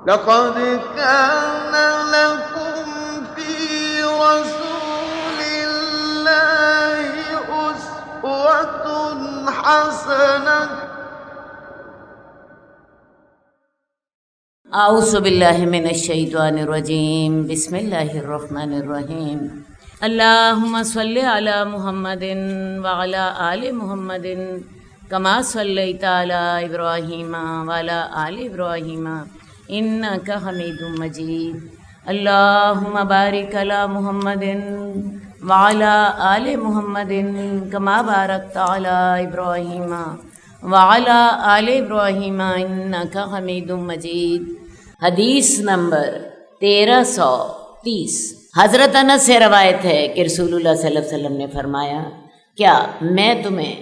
لقد كان لكم في رسول الله أسوة حسنة اعوذ باللہ من الشیطان الرجیم بسم اللہ الرحمن الرحیم اللہم صلی علی محمد وعلی آل محمد کما صلیت علی ابراہیم وعلی آل ابراہیم انک حمید مجید اللہم بارک علی محمد وعلی آل محمد کما بارکت علی ابراہیم وعلی آل ابراہیم انک حمید مجید۔ حدیث نمبر 1330۔ حضرت انس سے روایت ہے کہ رسول اللہ صلی اللہ علیہ وسلم نے فرمایا، کیا میں تمہیں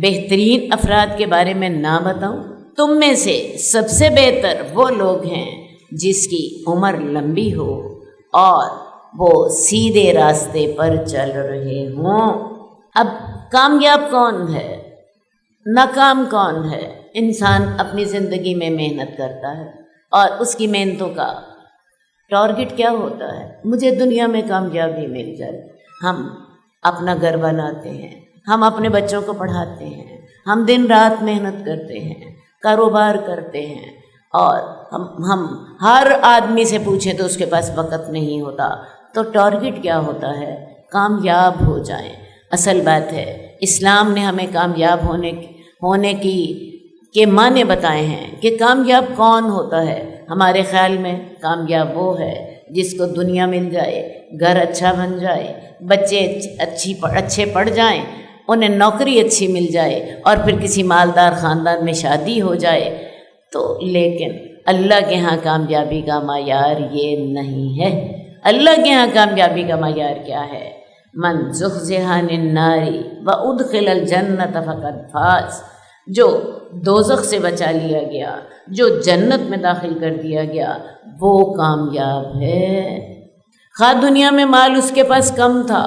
بہترین افراد کے بارے میں نہ بتاؤں؟ تم میں سے سب سے بہتر وہ لوگ ہیں جس کی عمر لمبی ہو اور وہ سیدھے راستے پر چل رہے ہوں۔ اب کامیاب کون ہے، ناکام کون ہے؟ انسان اپنی زندگی میں محنت کرتا ہے اور اس کی محنتوں کا ٹارگٹ کیا ہوتا ہے؟ مجھے دنیا میں کامیابی مل جائے۔ ہم اپنا گھر بناتے ہیں، ہم اپنے بچوں کو پڑھاتے ہیں، ہم دن رات محنت کرتے ہیں، کاروبار کرتے ہیں، اور ہم ہر آدمی سے پوچھیں تو اس کے پاس وقت نہیں ہوتا۔ تو ٹارگٹ کیا ہوتا ہے؟ کامیاب ہو جائیں۔ اصل بات ہے اسلام نے ہمیں کامیاب ہونے کے معنی بتائے ہیں کہ کامیاب کون ہوتا ہے۔ ہمارے خیال میں کامیاب وہ ہے جس کو دنیا مل جائے، گھر اچھا بن جائے، بچے اچھے پڑھ جائیں، انہیں نوکری اچھی مل جائے اور پھر کسی مالدار خاندان میں شادی ہو جائے۔ تو لیکن اللہ کے ہاں کامیابی کا معیار یہ نہیں ہے۔ اللہ کے ہاں کامیابی کا معیار کیا ہے؟ من زحزح عن النار وادخل الجنۃ فقد فاز۔ جو دوزخ سے بچا لیا گیا، جو جنت میں داخل کر دیا گیا، وہ کامیاب ہے۔ خواہ دنیا میں مال اس کے پاس کم تھا،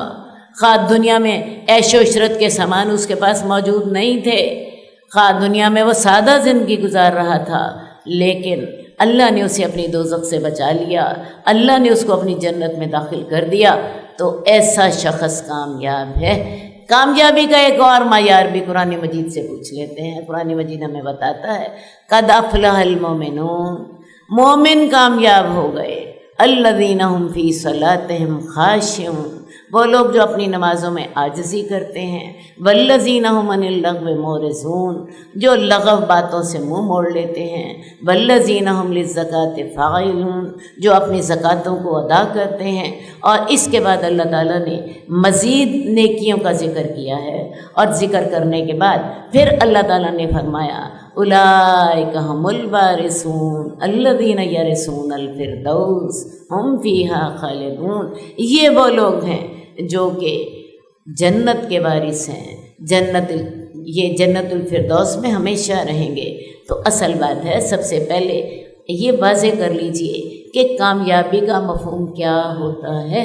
خواہ دنیا میں عیش و عشرت کے سامان اس کے پاس موجود نہیں تھے، خواہ دنیا میں وہ سادہ زندگی گزار رہا تھا، لیکن اللہ نے اسے اپنی دوزخ سے بچا لیا، اللہ نے اس کو اپنی جنت میں داخل کر دیا، تو ایسا شخص کامیاب ہے۔ کامیابی کا ایک اور معیار بھی قرآن مجید سے پوچھ لیتے ہیں۔ قرآن مجید ہمیں بتاتا ہے قد افلح المؤمنون، مومن کامیاب ہو گئے، الذین هم فی صلاتهم خاشعون، وہ لوگ جو اپنی نمازوں میں عاجزی کرتے ہیں، والذین هم عن اللغو معرضون، جو لغو باتوں سے منہ موڑ لیتے ہیں، والذین هم للزکاۃ فاعلون، جو اپنی زکاتوں کو ادا کرتے ہیں۔ اور اس کے بعد اللہ تعالیٰ نے مزید نیکیوں کا ذکر کیا ہے، اور ذکر کرنے کے بعد پھر اللہ تعالیٰ نے فرمایا اولئک هم الوارثون الذین یرثون الفردوس ہم فیہا خالدون۔ یہ وہ لوگ ہیں جو کہ جنت کے وارث ہیں، یہ جنت الفردوس میں ہمیشہ رہیں گے۔ تو اصل بات ہے سب سے پہلے یہ واضح کر لیجئے کہ کامیابی کا مفہوم کیا ہوتا ہے۔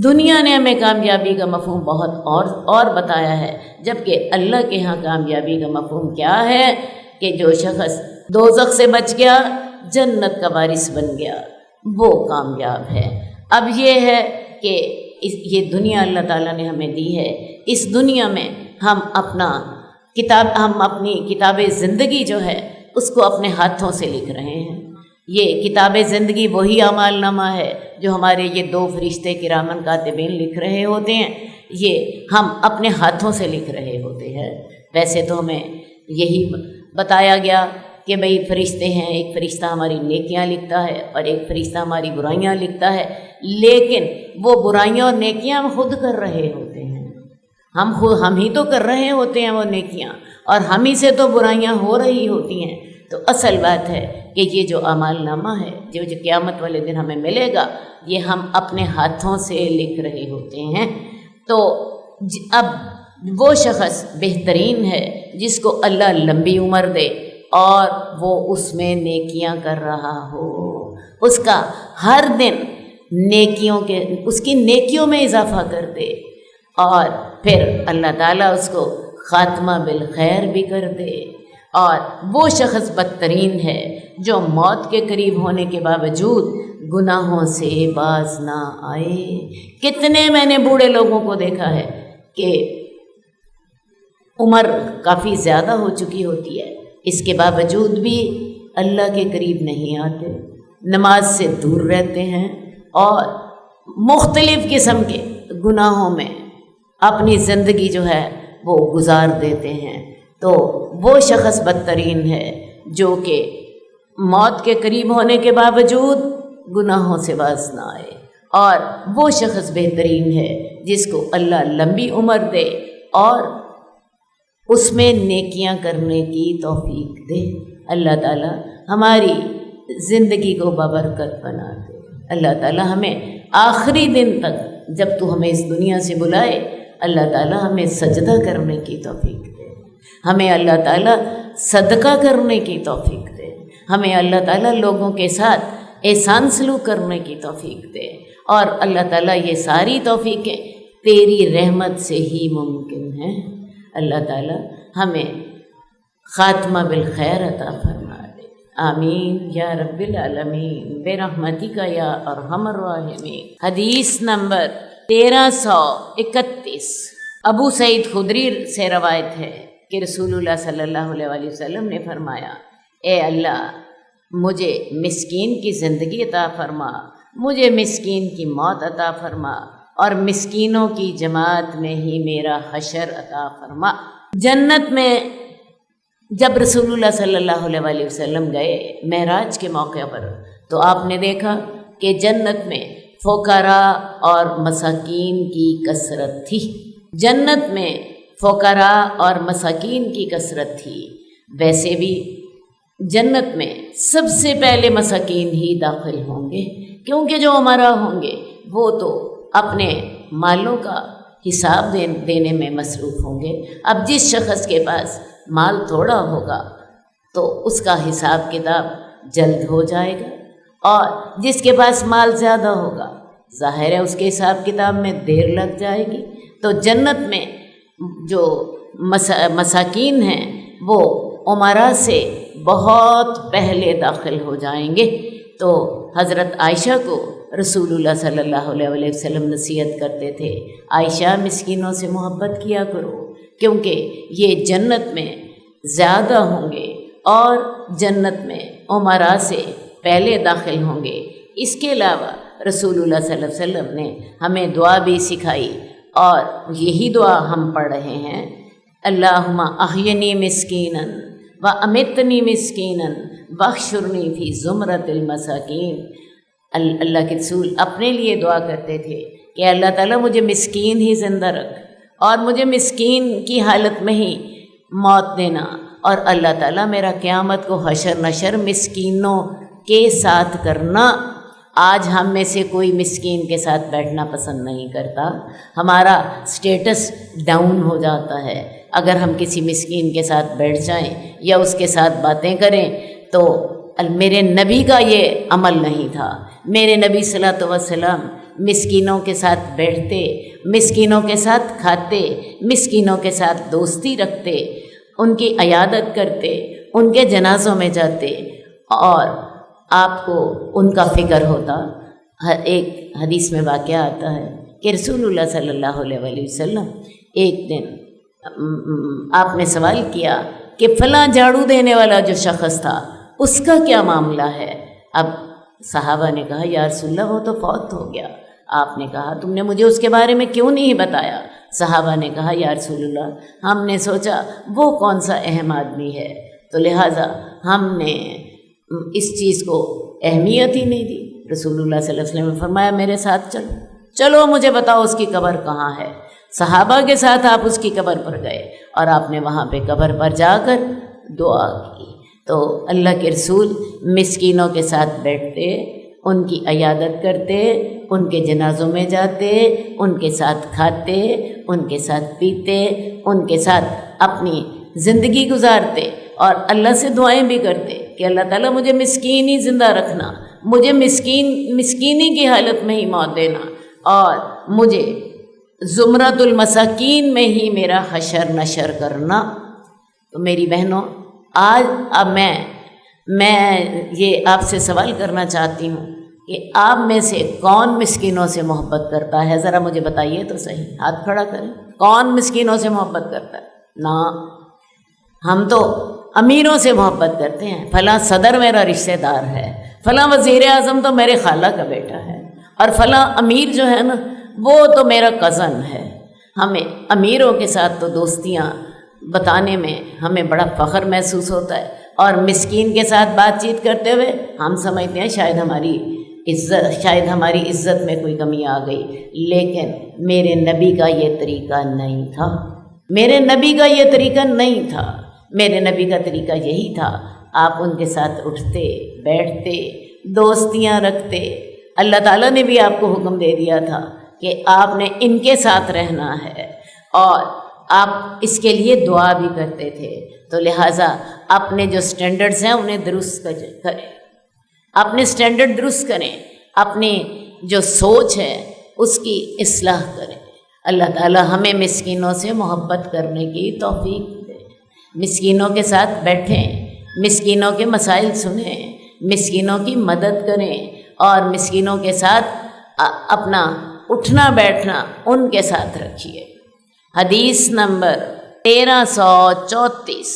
دنیا نے ہمیں کامیابی کا مفہوم بہت اور بتایا ہے، جبکہ اللہ کے ہاں کامیابی کا مفہوم کیا ہے کہ جو شخص دوزخ سے بچ گیا، جنت کا وارث بن گیا، وہ کامیاب ہے۔ اب یہ ہے کہ یہ دنیا اللہ تعالیٰ نے ہمیں دی ہے، اس دنیا میں ہم اپنی کتاب زندگی جو ہے اس کو اپنے ہاتھوں سے لکھ رہے ہیں۔ یہ کتاب زندگی وہی اعمال نامہ ہے جو ہمارے یہ دو فرشتے کرامن کاتبین لکھ رہے ہوتے ہیں، یہ ہم اپنے ہاتھوں سے لکھ رہے ہوتے ہیں۔ ویسے تو ہمیں یہی بتایا گیا کہ بھئی فرشتے ہیں، ایک فرشتہ ہماری نیکیاں لکھتا ہے اور ایک فرشتہ ہماری برائیاں لکھتا ہے، لیکن وہ برائیاں اور نیکیاں ہم خود کر رہے ہوتے ہیں، ہم ہی تو کر رہے ہوتے ہیں وہ نیکیاں، اور ہم ہی سے تو برائیاں ہو رہی ہوتی ہیں۔ تو اصل بات ہے کہ یہ جو اعمال نامہ ہے جو قیامت والے دن ہمیں ملے گا، یہ ہم اپنے ہاتھوں سے لکھ رہے ہوتے ہیں۔ تو اب وہ شخص بہترین ہے جس کو اللہ لمبی عمر دے اور وہ اس میں نیکیاں کر رہا ہو، اس کا ہر دن اس کی نیکیوں میں اضافہ کر دے، اور پھر اللہ تعالیٰ اس کو خاتمہ بالخیر بھی کر دے، اور وہ شخص بدترین ہے جو موت کے قریب ہونے کے باوجود گناہوں سے باز نہ آئے۔ کتنے میں نے بوڑھے لوگوں کو دیکھا ہے کہ عمر کافی زیادہ ہو چکی ہوتی ہے، اس کے باوجود بھی اللہ کے قریب نہیں آتے، نماز سے دور رہتے ہیں اور مختلف قسم کے گناہوں میں اپنی زندگی جو ہے وہ گزار دیتے ہیں۔ تو وہ شخص بدترین ہے جو کہ موت کے قریب ہونے کے باوجود گناہوں سے باز نہ آئے، اور وہ شخص بہترین ہے جس کو اللہ لمبی عمر دے اور اس میں نیکیاں کرنے کی توفیق دے۔ اللہ تعالی ہماری زندگی کو بابرکت بنا دے۔ اللہ تعالی ہمیں آخری دن تک جب تو ہمیں اس دنیا سے بلائے، اللہ تعالی ہمیں سجدہ کرنے کی توفیق دے، ہمیں اللہ تعالی صدقہ کرنے کی توفیق دے، ہمیں اللہ تعالی لوگوں کے ساتھ احسان سلوک کرنے کی توفیق دے، اور اللہ تعالی یہ ساری توفیقیں تیری رحمت سے ہی ممکن ہیں۔ اللہ تعالی ہمیں خاتمہ بالخیر عطا فرما دے، آمین یا رب العالمین برحمتک یا ارحم الراحمین۔ حدیث نمبر 1331 ابو سعید خدری سے روایت ہے کہ رسول اللہ صلی اللہ علیہ وسلم نے فرمایا، اے اللہ مجھے مسکین کی زندگی عطا فرما، مجھے مسکین کی موت عطا فرما، اور مسکینوں کی جماعت میں ہی میرا حشر عطا فرما۔ جنت میں جب رسول اللہ صلی اللہ علیہ وسلم گئے معراج کے موقع پر، تو آپ نے دیکھا کہ جنت میں فقراء اور مساکین کی کثرت تھی، جنت میں فقراء اور مساکین کی کثرت تھی۔ ویسے بھی جنت میں سب سے پہلے مساکین ہی داخل ہوں گے، کیونکہ جو امراء ہوں گے وہ تو اپنے مالوں کا حساب دینے میں مصروف ہوں گے۔ اب جس شخص کے پاس مال تھوڑا ہوگا تو اس کا حساب کتاب جلد ہو جائے گا، اور جس کے پاس مال زیادہ ہوگا ظاہر ہے اس کے حساب کتاب میں دیر لگ جائے گی۔ تو جنت میں جو مساکین ہیں وہ امراء سے بہت پہلے داخل ہو جائیں گے۔ تو حضرت عائشہ کو رسول اللہ صلی اللہ علیہ وسلم نصیحت کرتے تھے، عائشہ مسکینوں سے محبت کیا کرو، کیونکہ یہ جنت میں زیادہ ہوں گے اور جنت میں امراء سے پہلے داخل ہوں گے۔ اس کے علاوہ رسول اللہ صلی اللہ علیہ وسلم نے ہمیں دعا بھی سکھائی، اور یہی دعا ہم پڑھ رہے ہیں، اللہم احینی مسکینا و امتنی مسکینا واحشرنی فی زمرۃ المساکین۔ اللہ کے رسول اپنے لیے دعا کرتے تھے کہ اللہ تعالیٰ مجھے مسکین ہی زندہ رکھ، اور مجھے مسکین کی حالت میں ہی موت دینا، اور اللہ تعالیٰ میرا قیامت کو حشر نشر مسکینوں کے ساتھ کرنا۔ آج ہم میں سے کوئی مسکین کے ساتھ بیٹھنا پسند نہیں کرتا، ہمارا سٹیٹس ڈاؤن ہو جاتا ہے اگر ہم کسی مسکین کے ساتھ بیٹھ جائیں یا اس کے ساتھ باتیں کریں۔ تو میرے نبی کا یہ عمل نہیں تھا، میرے نبی صلی اللہ علیہ وسلم مسکینوں کے ساتھ بیٹھتے، مسکینوں کے ساتھ کھاتے، مسکینوں کے ساتھ دوستی رکھتے، ان کی عیادت کرتے، ان کے جنازوں میں جاتے، اور آپ کو ان کا فکر ہوتا۔ ایک حدیث میں واقعہ آتا ہے کہ رسول اللہ صلی اللہ علیہ وسلم ایک دن آپ نے سوال کیا کہ فلاں جھاڑو دینے والا جو شخص تھا اس کا کیا معاملہ ہے؟ اب صحابہ نے کہا یا رسول اللہ وہ تو فوت ہو گیا۔ آپ نے کہا تم نے مجھے اس کے بارے میں کیوں نہیں بتایا؟ صحابہ نے کہا یا رسول اللہ ہم نے سوچا وہ کون سا اہم آدمی ہے، تو لہٰذا ہم نے اس چیز کو اہمیت ہی نہیں دی۔ رسول اللہ صلی اللہ علیہ وسلم نے فرمایا میرے ساتھ چلو مجھے بتاؤ اس کی قبر کہاں ہے۔ صحابہ کے ساتھ آپ اس کی قبر پر گئے اور آپ نے وہاں پہ قبر پر جا کر دعا کی۔ تو اللہ کے رسول مسکینوں کے ساتھ بیٹھتے، ان کی عیادت کرتے، ان کے جنازوں میں جاتے، ان کے ساتھ کھاتے، ان کے ساتھ پیتے، ان کے ساتھ اپنی زندگی گزارتے، اور اللہ سے دعائیں بھی کرتے کہ اللہ تعالیٰ مجھے مسکین ہی زندہ رکھنا، مجھے مسکینی کی حالت میں ہی موت دینا، اور مجھے زمرۃ المساکین میں ہی میرا حشر نشر کرنا۔ تو میری بہنوں، آج اب میں یہ آپ سے سوال کرنا چاہتی ہوں کہ آپ میں سے کون مسکینوں سے محبت کرتا ہے؟ ذرا مجھے بتائیے تو صحیح، ہاتھ کھڑا کریں، کون مسکینوں سے محبت کرتا ہے؟ نا، ہم تو امیروں سے محبت کرتے ہیں، فلاں صدر میرا رشتہ دار ہے، فلاں وزیر اعظم تو میرے خالہ کا بیٹا ہے، اور فلاں امیر جو ہے نا وہ تو میرا کزن ہے۔ ہمیں امیروں کے ساتھ تو دوستیاں بتانے میں ہمیں بڑا فخر محسوس ہوتا ہے، اور مسکین کے ساتھ بات چیت کرتے ہوئے ہم سمجھتے ہیں شاید ہماری عزت میں کوئی کمی آ گئی۔ لیکن میرے نبی کا یہ طریقہ نہیں تھا، میرے نبی کا یہ طریقہ نہیں تھا، میرے نبی کا طریقہ یہی تھا، آپ ان کے ساتھ اٹھتے بیٹھتے دوستیاں رکھتے۔ اللہ تعالیٰ نے بھی آپ کو حکم دے دیا تھا کہ آپ نے ان کے ساتھ رہنا ہے، اور آپ اس کے لیے دعا بھی کرتے تھے۔ تو لہٰذا اپنے جو سٹینڈرڈز ہیں انہیں درست کریں، اپنے سٹینڈرڈ درست کریں، اپنی جو سوچ ہے اس کی اصلاح کریں۔ اللہ تعالیٰ ہمیں مسکینوں سے محبت کرنے کی توفیق دے، مسکینوں کے ساتھ بیٹھیں، مسکینوں کے مسائل سنیں، مسکینوں کی مدد کریں، اور مسکینوں کے ساتھ اپنا اٹھنا بیٹھنا ان کے ساتھ رکھیے۔ حدیث نمبر 1334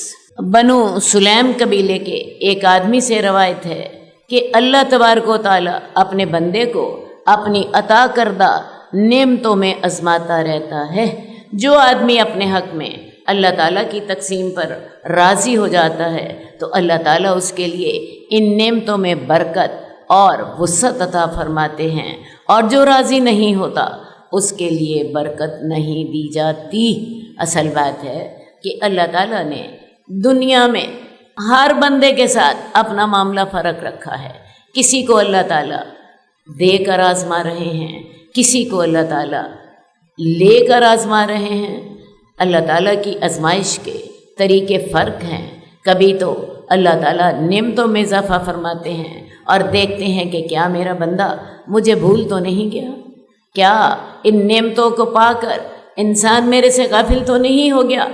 بنو سلیم قبیلے کے ایک آدمی سے روایت ہے کہ اللہ تبارک و تعالیٰ اپنے بندے کو اپنی عطا کردہ نعمتوں میں آزماتا رہتا ہے۔ جو آدمی اپنے حق میں اللہ تعالیٰ کی تقسیم پر راضی ہو جاتا ہے تو اللہ تعالیٰ اس کے لیے ان نعمتوں میں برکت اور وسعت عطا فرماتے ہیں، اور جو راضی نہیں ہوتا اس کے لیے برکت نہیں دی جاتی۔ اصل بات ہے کہ اللہ تعالیٰ نے دنیا میں ہر بندے کے ساتھ اپنا معاملہ فرق رکھا ہے۔ کسی کو اللہ تعالیٰ دے کر آزما رہے ہیں، کسی کو اللہ تعالیٰ لے کر آزما رہے ہیں۔ اللہ تعالیٰ کی آزمائش کے طریقے فرق ہیں۔ کبھی تو اللہ تعالیٰ نعمتوں میں اضافہ فرماتے ہیں اور دیکھتے ہیں کہ کیا میرا بندہ مجھے بھول تو نہیں گیا، کیا ان نعمتوں کو پا کر انسان میرے سے غافل تو نہیں ہو گیا،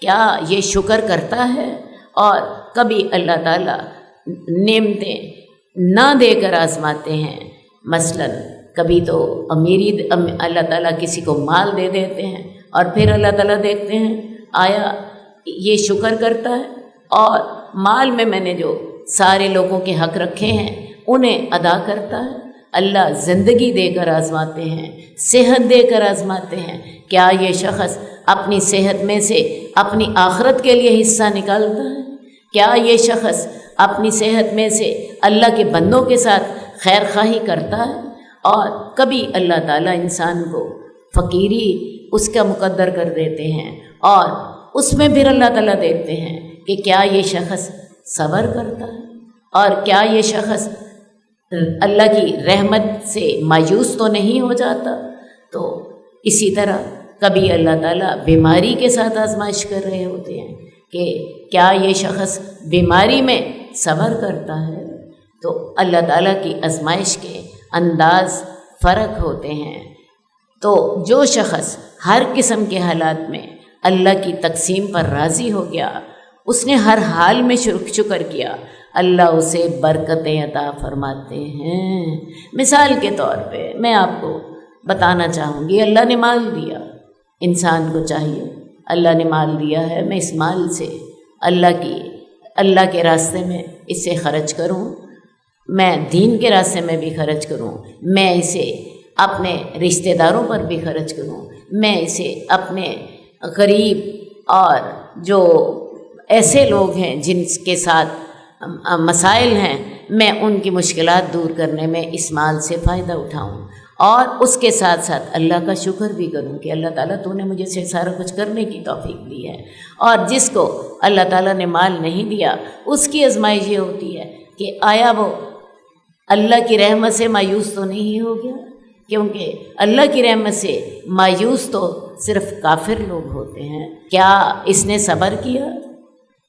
کیا یہ شکر کرتا ہے؟ اور کبھی اللہ تعالیٰ نعمتیں نہ دے کر آزماتے ہیں۔ مثلاً کبھی تو اللہ تعالیٰ کسی کو مال دے دیتے ہیں، اور پھر اللہ تعالیٰ دیکھتے ہیں آیا یہ شکر کرتا ہے، اور مال میں نے جو سارے لوگوں کے حق رکھے ہیں انہیں ادا کرتا ہے۔ اللہ زندگی دے کر آزماتے ہیں، صحت دے کر آزماتے ہیں۔ کیا یہ شخص اپنی صحت میں سے اپنی آخرت کے لیے حصہ نکالتا ہے؟ کیا یہ شخص اپنی صحت میں سے اللہ کے بندوں کے ساتھ خیر خواہی کرتا ہے؟ اور کبھی اللہ تعالیٰ انسان کو فقیری اس کا مقدر کر دیتے ہیں، اور اس میں پھر اللہ تعالیٰ دیکھتے ہیں کہ کیا یہ شخص صبر کرتا ہے، اور کیا یہ شخص اللہ کی رحمت سے مایوس تو نہیں ہو جاتا۔ تو اسی طرح کبھی اللہ تعالیٰ بیماری کے ساتھ آزمائش کر رہے ہوتے ہیں کہ کیا یہ شخص بیماری میں صبر کرتا ہے۔ تو اللہ تعالیٰ کی آزمائش کے انداز فرق ہوتے ہیں۔ تو جو شخص ہر قسم کے حالات میں اللہ کی تقسیم پر راضی ہو گیا، اس نے ہر حال میں شکر کیا، اللہ اسے برکتیں عطا فرماتے ہیں۔ مثال کے طور پہ میں آپ کو بتانا چاہوں گی، اللہ نے مال دیا، انسان کو چاہیے اللہ نے مال دیا ہے، میں اس مال سے اللہ کے راستے میں اسے خرچ کروں، میں دین کے راستے میں بھی خرچ کروں، میں اسے اپنے رشتہ داروں پر بھی خرچ کروں، میں اسے اپنے غریب اور جو ایسے لوگ ہیں جن کے ساتھ مسائل ہیں، میں ان کی مشکلات دور کرنے میں اس مال سے فائدہ اٹھاؤں، اور اس کے ساتھ ساتھ اللہ کا شکر بھی کروں کہ اللہ تعالیٰ تو نے مجھے سے سارا کچھ کرنے کی توفیق دی ہے۔ اور جس کو اللہ تعالیٰ نے مال نہیں دیا اس کی آزمائش یہ ہوتی ہے کہ آیا وہ اللہ کی رحمت سے مایوس تو نہیں ہو گیا، کیونکہ اللہ کی رحمت سے مایوس تو صرف کافر لوگ ہوتے ہیں۔ کیا اس نے صبر کیا؟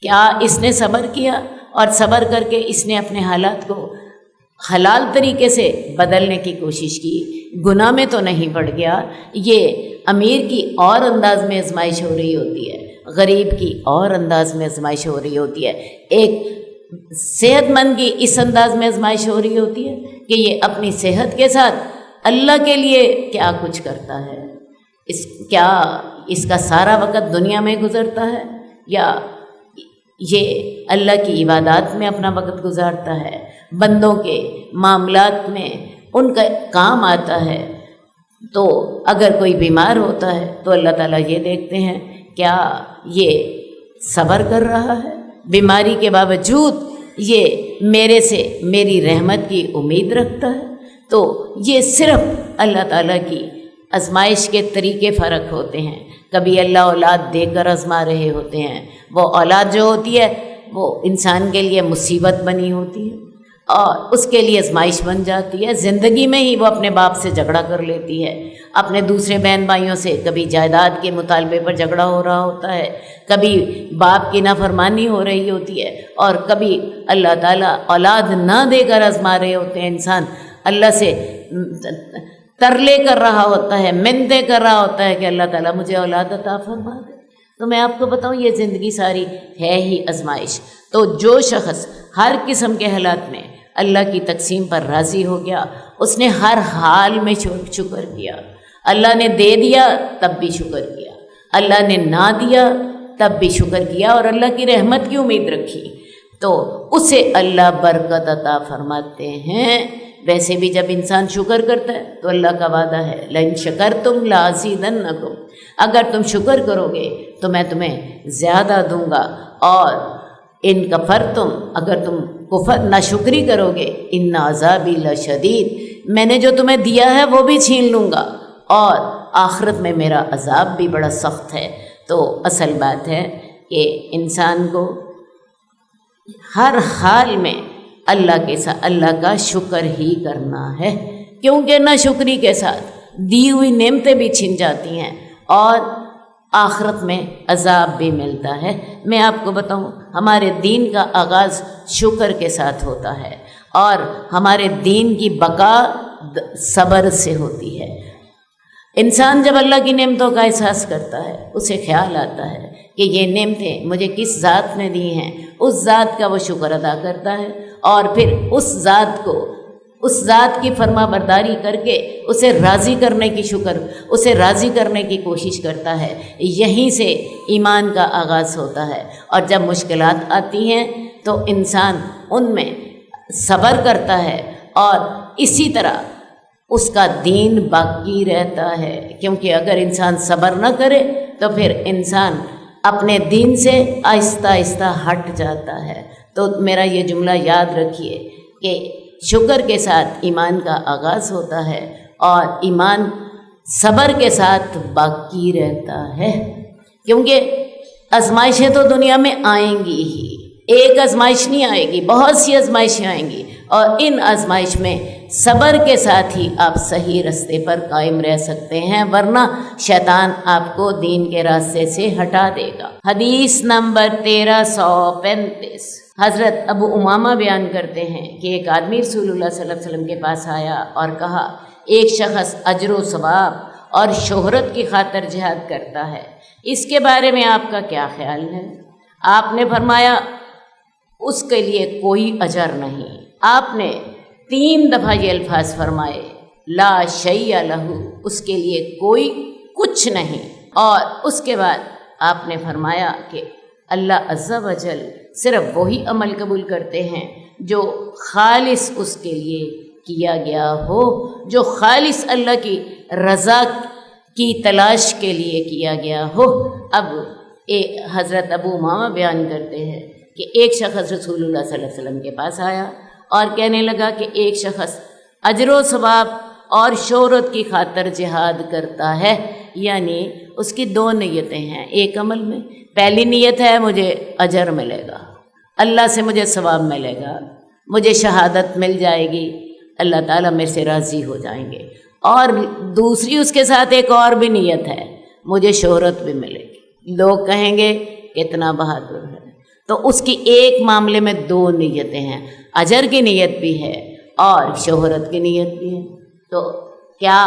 کیا اس نے صبر کیا؟ اور صبر کر کے اس نے اپنے حالات کو حلال طریقے سے بدلنے کی کوشش کی، گناہ میں تو نہیں پڑ گیا۔ یہ امیر کی اور انداز میں آزمائش ہو رہی ہوتی ہے، غریب کی اور انداز میں آزمائش ہو رہی ہوتی ہے، ایک صحت مند کی اس انداز میں آزمائش ہو رہی ہوتی ہے کہ یہ اپنی صحت کے ساتھ اللہ کے لیے کیا کچھ کرتا ہے، کیا اس کا سارا وقت دنیا میں گزرتا ہے یا یہ اللہ کی عبادات میں اپنا وقت گزارتا ہے، بندوں کے معاملات میں ان کا کام آتا ہے۔ تو اگر کوئی بیمار ہوتا ہے تو اللہ تعالیٰ یہ دیکھتے ہیں کیا یہ صبر کر رہا ہے، بیماری کے باوجود یہ میرے سے میری رحمت کی امید رکھتا ہے۔ تو یہ صرف اللہ تعالیٰ کی آزمائش کے طریقے فرق ہوتے ہیں۔ کبھی اللہ اولاد دے کر آزما رہے ہوتے ہیں، وہ اولاد جو ہوتی ہے وہ انسان کے لیے مصیبت بنی ہوتی ہے اور اس کے لیے آزمائش بن جاتی ہے۔ زندگی میں ہی وہ اپنے باپ سے جھگڑا کر لیتی ہے، اپنے دوسرے بہن بھائیوں سے کبھی جائیداد کے مطالبے پر جھگڑا ہو رہا ہوتا ہے، کبھی باپ کی نافرمانی ہو رہی ہوتی ہے، اور کبھی اللہ تعالیٰ اولاد نہ دے کر آزما رہے ہوتے ہیں۔ انسان اللہ سے ترلے کر رہا ہوتا ہے، منتیں کر رہا ہوتا ہے کہ اللہ تعالیٰ مجھے اولاد عطا فرما دے۔ تو میں آپ کو بتاؤں یہ زندگی ساری ہے ہی آزمائش۔ تو جو شخص ہر قسم کے حالات میں اللہ کی تقسیم پر راضی ہو گیا، اس نے ہر حال میں شکر کیا۔ اللہ نے دے دیا تب بھی شکر کیا، اللہ نے نہ دیا تب بھی شکر کیا، اور اللہ کی رحمت کی امید رکھی تو اسے اللہ برکت عطا فرماتے ہیں۔ ویسے بھی جب انسان شکر کرتا ہے تو اللہ کا وعدہ ہے لَإِن شَكَرْتُمْ لَأَزِيدَنَّكُمْ، اگر تم شکر کرو گے تو میں تمہیں زیادہ دوں گا، اور ان کفرتم، اگر تم کفر ناشکری کرو گے ان عذابی لشدید، میں نے جو تمہیں دیا ہے وہ بھی چھین لوں گا، اور آخرت میں میرا عذاب بھی بڑا سخت ہے۔ تو اصل بات ہے کہ انسان کو ہر حال میں اللہ کے ساتھ اللہ کا شکر ہی کرنا ہے، کیونکہ ناشکری کے ساتھ دی ہوئی نعمتیں بھی چھن جاتی ہیں اور آخرت میں عذاب بھی ملتا ہے۔ میں آپ کو بتاؤں ہمارے دین کا آغاز شکر کے ساتھ ہوتا ہے، اور ہمارے دین کی بقا صبر سے ہوتی ہے۔ انسان جب اللہ کی نعمتوں کا احساس کرتا ہے، اسے خیال آتا ہے کہ یہ نعمتیں مجھے کس ذات نے دی ہیں، اس ذات کا وہ شکر ادا کرتا ہے، اور پھر اس ذات کی فرما برداری کر کے اسے راضی کرنے کی کوشش کرتا ہے۔ یہیں سے ایمان کا آغاز ہوتا ہے، اور جب مشکلات آتی ہیں تو انسان ان میں صبر کرتا ہے، اور اسی طرح اس کا دین باقی رہتا ہے، کیونکہ اگر انسان صبر نہ کرے تو پھر انسان اپنے دین سے آہستہ آہستہ ہٹ جاتا ہے۔ تو میرا یہ جملہ یاد رکھیے کہ شکر کے ساتھ ایمان کا آغاز ہوتا ہے، اور ایمان صبر کے ساتھ باقی رہتا ہے، کیونکہ آزمائشیں تو دنیا میں آئیں گی ہی، ایک آزمائش نہیں آئے گی، بہت سی آزمائشیں آئیں گی، اور ان آزمائش میں صبر کے ساتھ ہی آپ صحیح راستے پر قائم رہ سکتے ہیں، ورنہ شیطان آپ کو دین کے راستے سے ہٹا دے گا۔ حدیث نمبر 1335، حضرت ابو امامہ بیان کرتے ہیں کہ ایک آدمی رسول اللہ صلی اللہ علیہ وسلم کے پاس آیا اور کہا ایک شخص اجر و ثواب اور شہرت کی خاطر جہاد کرتا ہے، اس کے بارے میں آپ کا کیا خیال ہے؟ آپ نے فرمایا اس کے لیے کوئی اجر نہیں۔ آپ نے 3 دفعہ یہ الفاظ فرمائے، لا شیء لہ، اس کے لیے کوئی کچھ نہیں، اور اس کے بعد آپ نے فرمایا کہ اللہ عز و جل صرف وہی عمل قبول کرتے ہیں جو خالص اس کے لیے کیا گیا ہو، جو خالص اللہ کی رضا کی تلاش کے لیے کیا گیا ہو۔ اب حضرت ابو امامہ بیان کرتے ہیں کہ ایک شخص رسول اللہ صلی اللہ علیہ وسلم کے پاس آیا اور کہنے لگا کہ ایک شخص اجر و ثواب اور شہرت کی خاطر جہاد کرتا ہے، یعنی اس کی 2 نیتیں ہیں ایک عمل میں۔ پہلی نیت ہے مجھے اجر ملے گا، اللہ سے مجھے ثواب ملے گا، مجھے شہادت مل جائے گی، اللہ تعالیٰ میرے سے راضی ہو جائیں گے، اور دوسری اس کے ساتھ ایک اور بھی نیت ہے، مجھے شہرت بھی ملے گی، لوگ کہیں گے کتنا بہادر ہے۔ تو اس کی ایک معاملے میں 2 نیتیں ہیں، اجر کی نیت بھی ہے اور شہرت کی نیت بھی ہے، تو کیا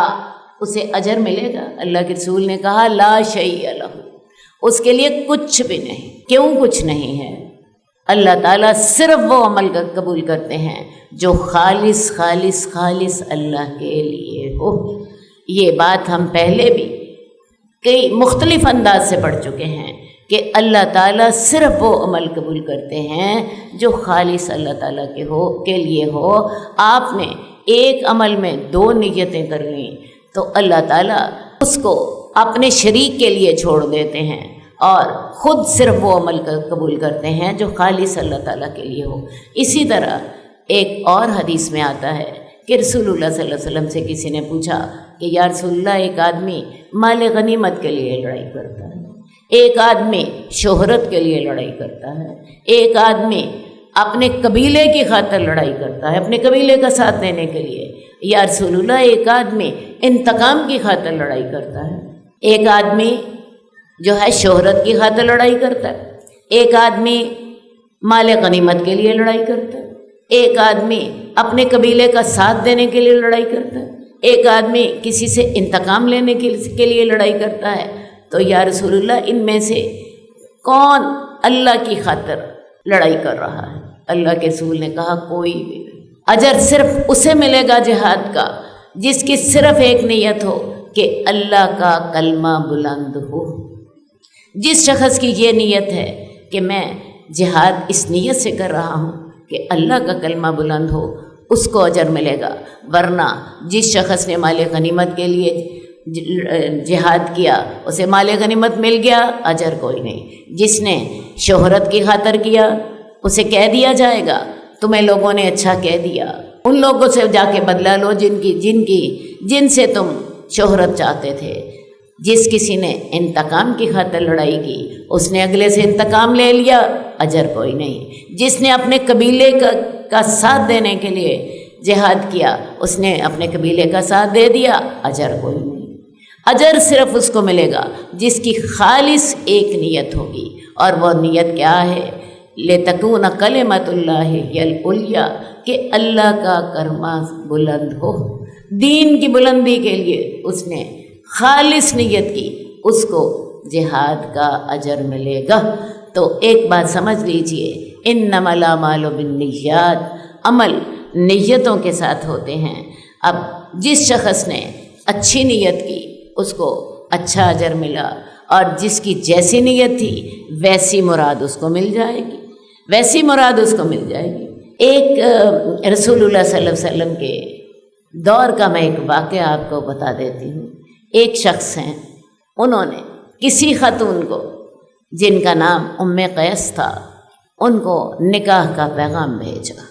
اسے اجر ملے گا؟ اللہ کے رسول نے کہا لا شیء لہ، اس کے لیے کچھ بھی نہیں۔ کیوں کچھ نہیں ہے؟ اللہ تعالیٰ صرف وہ عمل قبول کرتے ہیں جو خالص خالص خالص اللہ کے لیے ہو۔ یہ بات ہم پہلے بھی کئی مختلف انداز سے پڑھ چکے ہیں کہ اللہ تعالیٰ صرف وہ عمل قبول کرتے ہیں جو خالص اللہ تعالیٰ کے لیے ہو۔ آپ نے ایک عمل میں 2 نیتیں کر لیں تو اللہ تعالیٰ اس کو اپنے شریک کے لیے چھوڑ دیتے ہیں اور خود صرف وہ عمل قبول کرتے ہیں جو خالص اللہ تعالیٰ کے لیے ہو۔ اسی طرح ایک اور حدیث میں آتا ہے کہ رسول اللہ صلی اللہ علیہ وسلم سے کسی نے پوچھا کہ یا رسول اللہ، ایک آدمی مال غنیمت کے لیے لڑائی کرتا ہے، ایک آدمی شہرت کے لیے لڑائی کرتا ہے، ایک آدمی اپنے قبیلے کی خاطر لڑائی کرتا ہے، اپنے قبیلے کا ساتھ دینے کے لیے، یا رسول اللہ ایک آدمی انتقام کی خاطر لڑائی کرتا ہے، ایک آدمی جو ہے شہرت کی خاطر لڑائی کرتا ہے، ایک آدمی مال غنیمت کے لیے لڑائی کرتا ہے، ایک آدمی اپنے قبیلے کا ساتھ دینے کے لیے لڑائی کرتا ہے، ایک آدمی کسی سے انتقام لینے کے لیے لڑائی کرتا ہے۔ تو یا رسول اللہ ان میں سے کون اللہ کی خاطر لڑائی کر رہا ہے؟ اللہ کے رسول نے کہا کوئی بھی نہیں۔ اجر صرف اسے ملے گا جہاد کا جس کی صرف ایک نیت ہو کہ اللہ کا کلمہ بلند ہو۔ جس شخص کی یہ نیت ہے کہ میں جہاد اس نیت سے کر رہا ہوں کہ اللہ کا کلمہ بلند ہو، اس کو اجر ملے گا۔ ورنہ جس شخص نے مال غنیمت کے لیے جہاد کیا اسے مال غنیمت مل گیا، اجر کوئی نہیں۔ جس نے شہرت کی خاطر کیا اسے کہہ دیا جائے گا تمہیں لوگوں نے اچھا کہہ دیا، ان لوگوں سے جا کے بدلہ لو جن سے تم شہرت چاہتے تھے۔ جس کسی نے انتقام کی خاطر لڑائی کی اس نے اگلے سے انتقام لے لیا، اجر کوئی نہیں۔ جس نے اپنے قبیلے کا ساتھ دینے کے لیے جہاد کیا اس نے اپنے قبیلے کا ساتھ دے دیا، اجر کوئی نہیں۔ اجر صرف اس کو ملے گا جس کی خالص ایک نیت ہوگی، اور وہ نیت کیا ہے؟ لِتَكُونَ كَلِمَةُ اللَّهِ هِيَ الْعُلْيَا، کہ اللہ کا کلمہ بلند ہو۔ دین کی بلندی کے لیے اس نے خالص نیت کی، اس کو جہاد کا اجر ملے گا۔ تو ایک بات سمجھ لیجئے، انما الاعمال بالنیات، عمل نیتوں کے ساتھ ہوتے ہیں۔ اب جس شخص نے اچھی نیت کی اس کو اچھا اجر ملا، اور جس کی جیسی نیت تھی ویسی مراد اس کو مل جائے گی، ویسی مراد اس کو مل جائے گی۔ ایک رسول اللہ صلی اللہ علیہ وسلم کے دور کا میں ایک واقعہ آپ کو بتا دیتی ہوں۔ ایک شخص ہیں، انہوں نے کسی خاتون کو جن کا نام ام قیس تھا ان کو نکاح کا پیغام بھیجا۔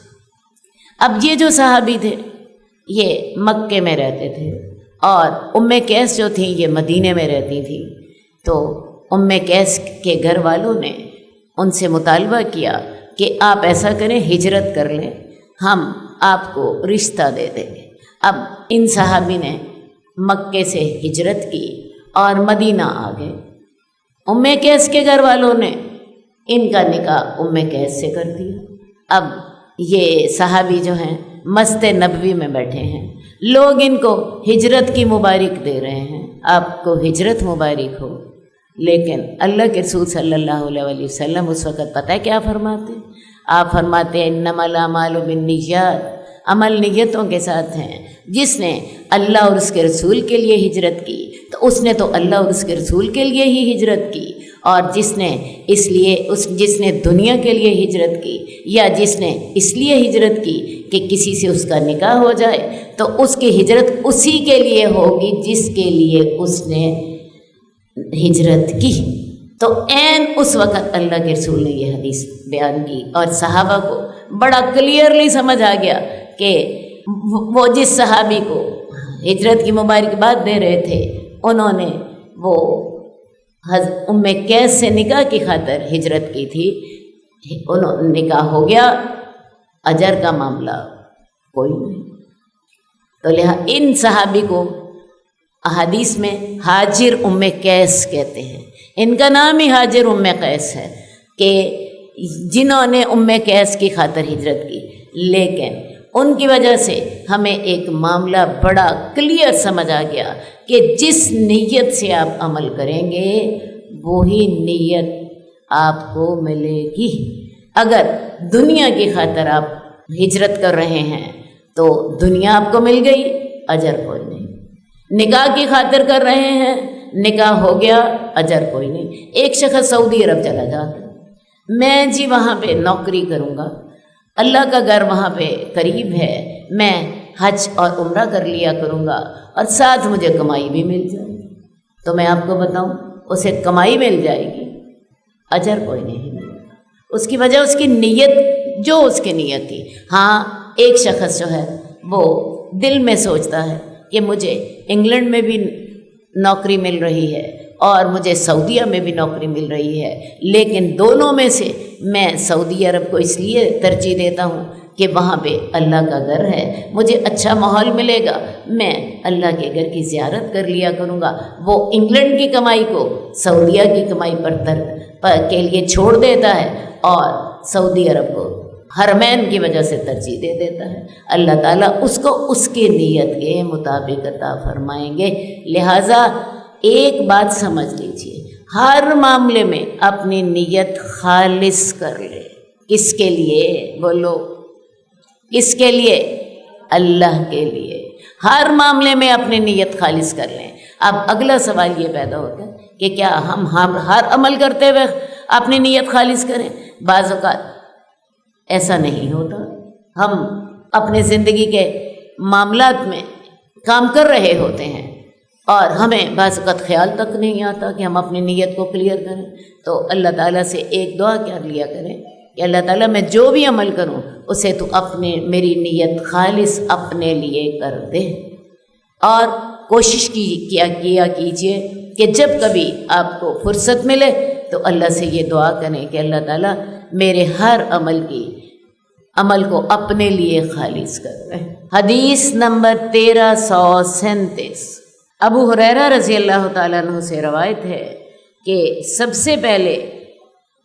اب یہ جو صحابی تھے یہ مکے میں رہتے تھے اور ام قیس جو تھیں یہ مدینے میں رہتی تھیں۔ تو ام قیس کے گھر والوں نے ان سے مطالبہ کیا کہ آپ ایسا کریں، ہجرت کر لیں، ہم آپ کو رشتہ دے دیں گے۔ اب ان صحابی نے مکے سے ہجرت کی اور مدینہ آ گئے۔ ام قیس کے گھر والوں نے ان کا نکاح ام قیس سے کر دیا۔ اب یہ صحابی جو ہیں مسجد نبوی میں بیٹھے ہیں، لوگ ان کو ہجرت کی مبارک دے رہے ہیں، آپ کو ہجرت مبارک ہو۔ لیکن اللہ کے رسول صلی اللہ علیہ وسلم اس وقت پتہ ہے کیا فرماتے؟ آپ فرماتے ہیں انما الاعمال بالنیات، عمل نیتوں کے ساتھ ہیں۔ جس نے اللہ اور اس کے رسول کے لیے ہجرت کی تو اس نے تو اللہ اور اس کے رسول کے لیے ہی ہجرت کی، اور جس نے دنیا کے لیے ہجرت کی یا جس نے اس لیے ہجرت کی کہ کسی سے اس کا نکاح ہو جائے تو اس کی ہجرت اسی کے لیے ہوگی جس کے لیے اس نے ہجرت کی۔ تو عین اس وقت اللہ کے رسول نے یہ حدیث بیان کی اور صحابہ کو بڑا کلیئرلی سمجھ آ گیا کہ وہ جس صحابی کو ہجرت کی مبارکباد دے رہے تھے انہوں نے وہ ام قیس سے نکاح کی خاطر ہجرت کی تھی، انہوں نکاح ہو گیا، اجر کا معاملہ کوئی نہیں۔ تو لہٰذا ان صحابی کو احادیث میں حاجر ام قیس کہتے ہیں، ان کا نام ہی حاجر ام قیس ہے کہ جنہوں نے ام قیس کی خاطر ہجرت کی۔ لیکن ان کی وجہ سے ہمیں ایک معاملہ بڑا کلیئر سمجھ آ گیا کہ جس نیت سے آپ عمل کریں گے وہی نیت آپ کو ملے گی۔ اگر دنیا کی خاطر آپ ہجرت کر رہے ہیں تو دنیا آپ کو مل گئی، اجر کوئی نہیں۔ نکاح کی خاطر کر رہے ہیں، نکاح ہو گیا، اجر کوئی نہیں۔ ایک شخص سعودی عرب چلا جاتا ہے، میں جی وہاں پہ نوکری کروں گا، اللہ کا گھر وہاں پہ قریب ہے، میں حج اور عمرہ کر لیا کروں گا اور ساتھ مجھے کمائی بھی مل جائے گی۔ تو میں آپ کو بتاؤں، اسے کمائی مل جائے گی، اجر کوئی نہیں ملے گا۔ اس کی وجہ اس کی نیت، جو اس کی نیت تھی۔ ہاں ایک شخص جو ہے وہ دل میں سوچتا ہے کہ مجھے انگلینڈ میں بھی نوکری مل رہی ہے اور مجھے سعودیہ میں بھی نوکری مل رہی ہے، لیکن دونوں میں سے میں سعودی عرب کو اس لیے ترجیح دیتا ہوں کہ وہاں پہ اللہ کا گھر ہے، مجھے اچھا ماحول ملے گا، میں اللہ کے گھر کی زیارت کر لیا کروں گا۔ وہ انگلینڈ کی کمائی کو سعودیہ کی کمائی کے لیے چھوڑ دیتا ہے اور سعودی عرب کو حرمین کی وجہ سے ترجیح دے دیتا ہے۔ اللہ تعالیٰ اس کو اس کی نیت کے مطابق عطا فرمائیں گے۔ لہٰذا ایک بات سمجھ لیجیے، ہر معاملے میں اپنی نیت خالص کر لے۔ کس کے لیے؟ بولو، کس کے لیے؟ اللہ کے لیے۔ ہر معاملے میں اپنی نیت خالص کر لیں۔ اب اگلا سوال یہ پیدا ہوتا ہے کہ کیا ہم ہر عمل کرتے ہوئے اپنی نیت خالص کریں؟ بعض اوقات ایسا نہیں ہوتا۔ ہم اپنے زندگی کے معاملات میں کام کر رہے ہوتے ہیں اور ہمیں بعض اوقات خیال تک نہیں آتا کہ ہم اپنی نیت کو کلیئر کریں، تو اللہ تعالیٰ سے ایک دعا کر لیا کریں کہ اللہ تعالیٰ میں جو بھی عمل کروں اسے تو میری نیت خالص اپنے لیے کر دے۔ اور کوشش کیا کیجیے کہ جب کبھی آپ کو فرصت ملے تو اللہ سے یہ دعا کریں کہ اللہ تعالیٰ میرے ہر عمل کو اپنے لیے خالص کر دیں۔ حدیث نمبر 1337، ابو ہریرہ رضی اللہ تعالیٰ عنہ سے روایت ہے کہ سب سے پہلے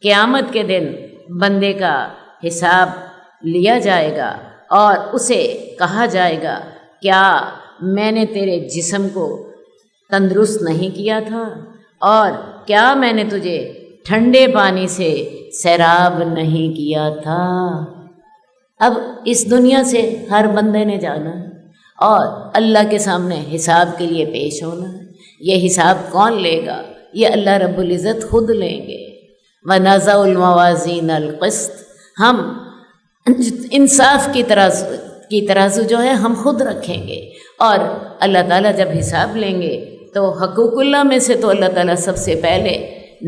قیامت کے دن بندے کا حساب لیا جائے گا اور اسے کہا جائے گا، کیا میں نے تیرے جسم کو تندرست نہیں کیا تھا، اور کیا میں نے تجھے ٹھنڈے پانی سے سیراب نہیں کیا تھا؟ اب اس دنیا سے ہر بندے نے جانا ہے اور اللہ کے سامنے حساب کے لیے پیش ہونا ہے۔ یہ حساب کون لے گا؟ یہ اللہ رب العزت خود لیں گے۔ وَنَزَعُ الْمَوَازِينَ الْقِسْطَ، ہم انصاف کی ترازو جو ہے ہم خود رکھیں گے، اور اللہ تعالیٰ جب حساب لیں گے تو حقوق اللہ میں سے تو اللہ تعالیٰ سب سے پہلے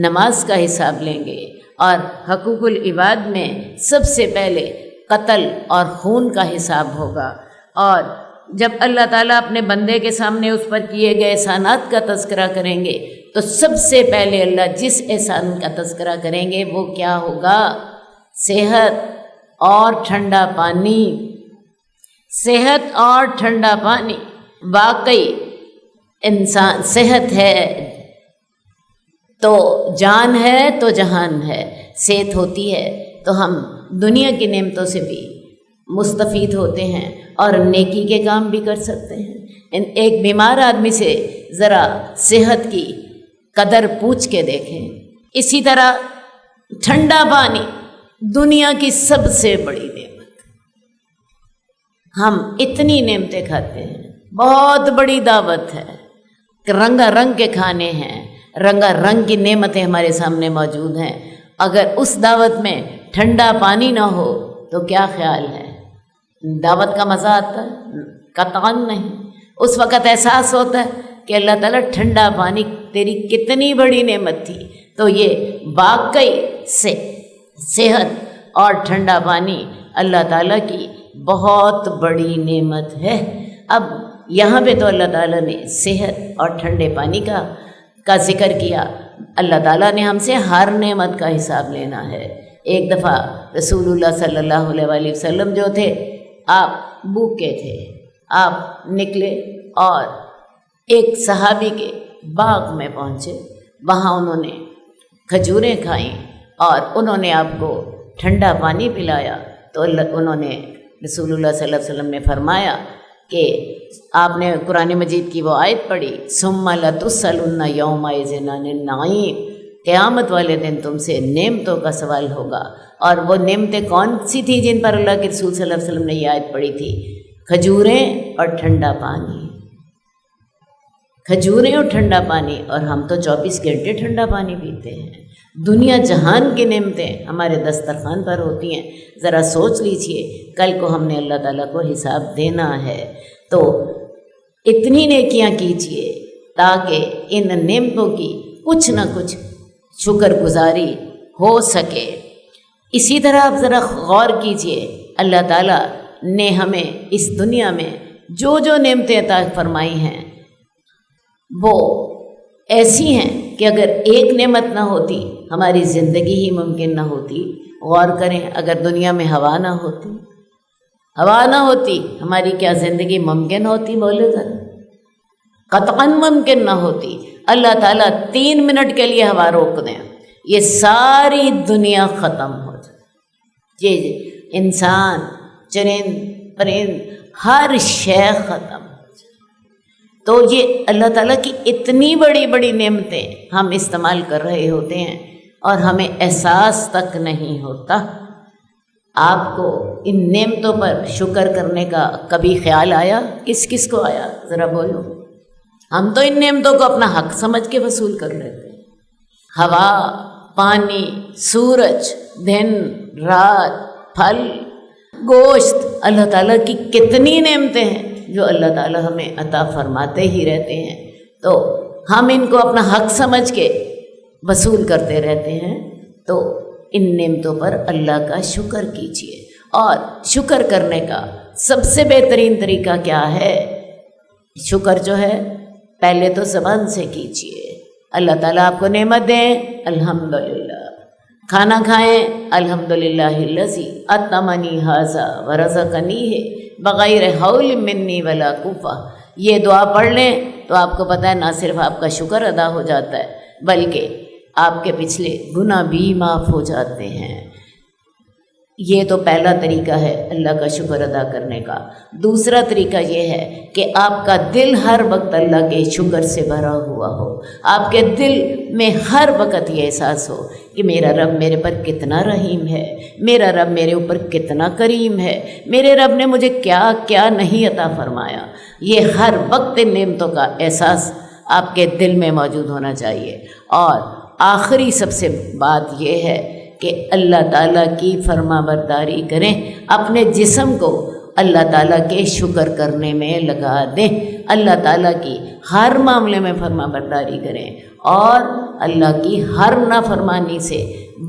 نماز کا حساب لیں گے، اور حقوق العباد میں سب سے پہلے قتل اور خون کا حساب ہوگا۔ اور جب اللہ تعالیٰ اپنے بندے کے سامنے اس پر کیے گئے احسانات کا تذکرہ کریں گے تو سب سے پہلے اللہ جس احسان کا تذکرہ کریں گے وہ کیا ہوگا؟ صحت اور ٹھنڈا پانی۔ صحت اور ٹھنڈا پانی، واقعی انسان صحت ہے تو جان ہے تو جہان ہے۔ صحت ہوتی ہے تو ہم دنیا کی نعمتوں سے بھی مستفید ہوتے ہیں اور نیکی کے کام بھی کر سکتے ہیں۔ ایک بیمار آدمی سے ذرا صحت کی قدر پوچھ کے دیکھیں۔ اسی طرح ٹھنڈا پانی دنیا کی سب سے بڑی نعمت۔ ہم اتنی نعمتیں کھاتے ہیں، بہت بڑی دعوت ہے، رنگا رنگ کے کھانے ہیں، رنگا رنگ کی نعمتیں ہمارے سامنے موجود ہیں۔ اگر اس دعوت میں ٹھنڈا پانی نہ ہو تو کیا خیال ہے؟ دعوت کا مزہ آتا ہے؟ قطعاً نہیں۔ اس وقت احساس ہوتا ہے کہ اللہ تعالیٰ ٹھنڈا پانی تیری کتنی بڑی نعمت تھی۔ تو یہ واقعی سے صحت اور ٹھنڈا پانی اللہ تعالیٰ کی بہت بڑی نعمت ہے۔ اب یہاں پہ تو اللہ تعالیٰ نے صحت اور ٹھنڈے پانی کا ذکر کیا۔ اللہ تعالیٰ نے ہم سے ہر نعمت کا حساب لینا ہے۔ ایک دفعہ رسول اللہ صلی اللہ علیہ وآلہ وسلم جو تھے، آپ بھوکے تھے، آپ نکلے اور ایک صحابی کے باغ میں پہنچے، وہاں انہوں نے کھجوریں کھائیں اور انہوں نے آپ کو ٹھنڈا پانی پلایا، تو انہوں نے رسول اللہ صلی اللہ علیہ وسلم نے فرمایا کہ آپ نے قرآن مجید کی وہ آیت پڑھی ثم لتسألن یومئذ عن النعیم، قیامت والے دن تم سے نعمتوں کا سوال ہوگا۔ اور وہ نعمتیں کون سی تھیں جن پر اللہ کے رسول صلی اللہ علیہ وسلم نے یہ آیت پڑھی تھی؟ کھجوریں اور ٹھنڈا پانی، کھجوریں اور ٹھنڈا پانی، اور ہم تو 24 گھنٹے ٹھنڈا پانی پیتے ہیں۔ دنیا جہان کی نعمتیں ہمارے دسترخوان پر ہوتی ہیں۔ ذرا سوچ لیجئے کل کو ہم نے اللہ تعالیٰ کو حساب دینا ہے، تو اتنی نیکیاں کیجئے تاکہ ان نعمتوں کی کچھ نہ کچھ شکر گزاری ہو سکے۔ اسی طرح آپ ذرا غور کیجئے، اللہ تعالیٰ نے ہمیں اس دنیا میں جو جو نعمتیں عطا فرمائی ہیں وہ ایسی ہیں کہ اگر ایک نعمت نہ ہوتی ہماری زندگی ہی ممکن نہ ہوتی۔ غور کریں، اگر دنیا میں ہوا نہ ہوتی، ہوا نہ ہوتی ہماری کیا زندگی ممکن ہوتی؟ بولے ذرا، قطعاً ممکن نہ ہوتی۔ اللہ تعالیٰ 3 منٹ کے لیے ہوا روک دیں، یہ ساری دنیا ختم ہو جائے، یہ انسان، چرند پرند، ہر شے ختم ہو جائے۔ تو یہ اللہ تعالیٰ کی اتنی بڑی بڑی نعمتیں ہم استعمال کر رہے ہوتے ہیں اور ہمیں احساس تک نہیں ہوتا۔ آپ کو ان نعمتوں پر شکر کرنے کا کبھی خیال آیا؟ کس کس کو آیا؟ ذرا بولو۔ ہم تو ان نعمتوں کو اپنا حق سمجھ کے وصول کر لیتے ہیں۔ ہوا، پانی، سورج، دن، رات، پھل، گوشت، اللہ تعالیٰ کی کتنی نعمتیں ہیں جو اللہ تعالیٰ ہمیں عطا فرماتے ہی رہتے ہیں، تو ہم ان کو اپنا حق سمجھ کے وصول کرتے رہتے ہیں۔ تو ان نعمتوں پر اللہ کا شکر کیجیے، اور شکر کرنے کا سب سے بہترین طریقہ کیا ہے؟ شکر جو ہے پہلے تو زبان سے کیجیے۔ اللہ تعالیٰ آپ کو نعمت دیں، الحمدللہ، کھانا کھائیں، الحمدللہ الذی اطعمنی ھذا ورزقنیہ بغیر حول منی ولا قوہ۔ یہ دعا پڑھ لیں تو آپ کو پتہ ہے نہ صرف آپ کا شکر ادا ہو جاتا ہے بلکہ آپ کے پچھلے گناہ بھی معاف ہو جاتے ہیں۔ یہ تو پہلا طریقہ ہے اللہ کا شکر ادا کرنے کا۔ دوسرا طریقہ یہ ہے کہ آپ کا دل ہر وقت اللہ کے شکر سے بھرا ہوا ہو، آپ کے دل میں ہر وقت یہ احساس ہو کہ میرا رب میرے پر کتنا رحیم ہے، میرا رب میرے اوپر کتنا کریم ہے، میرے رب نے مجھے کیا کیا نہیں عطا فرمایا۔ یہ ہر وقت ان نعمتوں کا احساس آپ کے دل میں موجود ہونا چاہیے۔ اور آخری سب سے بات یہ ہے کہ اللہ تعالیٰ کی فرما برداری کریں، اپنے جسم کو اللہ تعالیٰ کے شکر کرنے میں لگا دیں، اللہ تعالیٰ کی ہر معاملے میں فرما برداری کریں اور اللہ کی ہر نافرمانی سے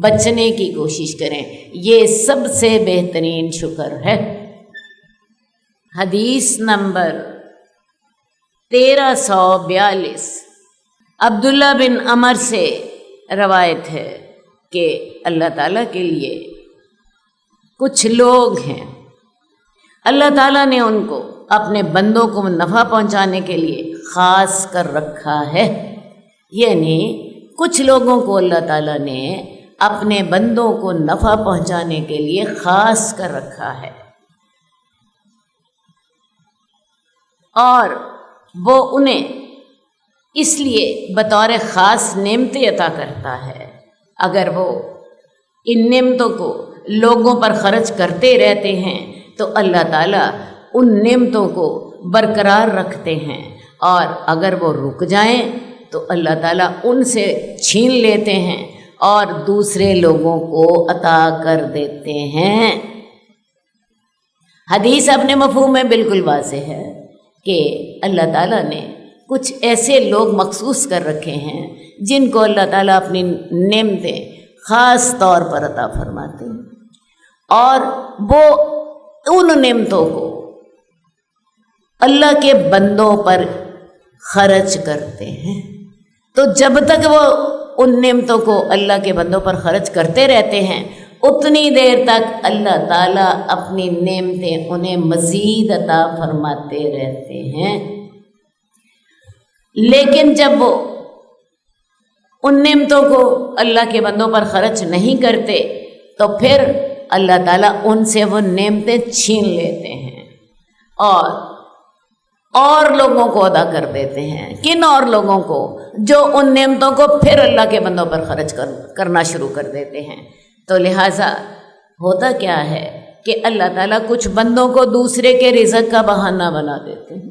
بچنے کی کوشش کریں۔ یہ سب سے بہترین شکر ہے۔ حدیث نمبر 1342 عبداللہ بن عمر سے روایت ہے کہ اللہ تعالیٰ کے لیے کچھ لوگ ہیں، اللہ تعالیٰ نے ان کو اپنے بندوں کو نفع پہنچانے کے لیے خاص کر رکھا ہے۔ یعنی کچھ لوگوں کو اللہ تعالیٰ نے اپنے بندوں کو نفع پہنچانے کے لیے خاص کر رکھا ہے، اور وہ انہیں اس لیے بطور خاص نعمتیں عطا کرتا ہے۔ اگر وہ ان نعمتوں کو لوگوں پر خرچ کرتے رہتے ہیں تو اللہ تعالیٰ ان نعمتوں کو برقرار رکھتے ہیں، اور اگر وہ رک جائیں تو اللہ تعالیٰ ان سے چھین لیتے ہیں اور دوسرے لوگوں کو عطا کر دیتے ہیں۔ حدیث اپنے مفہوم میں بالکل واضح ہے کہ اللہ تعالیٰ نے کچھ ایسے لوگ مخصوص کر رکھے ہیں جن کو اللہ تعالیٰ اپنی نعمتیں خاص طور پر عطا فرماتے ہیں، اور وہ ان نعمتوں کو اللہ کے بندوں پر خرچ کرتے ہیں۔ تو جب تک وہ ان نعمتوں کو اللہ کے بندوں پر خرچ کرتے رہتے ہیں اتنی دیر تک اللہ تعالیٰ اپنی نعمتیں انہیں مزید عطا فرماتے رہتے ہیں۔ لیکن جب وہ ان نعمتوں کو اللہ کے بندوں پر خرچ نہیں کرتے تو پھر اللہ تعالیٰ ان سے وہ نعمتیں چھین لیتے ہیں اور لوگوں کو ادا کر دیتے ہیں۔ کن اور لوگوں کو؟ جو ان نعمتوں کو پھر اللہ کے بندوں پر خرچ کرنا شروع کر دیتے ہیں۔ تو لہٰذا ہوتا کیا ہے کہ اللہ تعالیٰ کچھ بندوں کو دوسرے کے رزق کا بہانہ بنا دیتے ہیں۔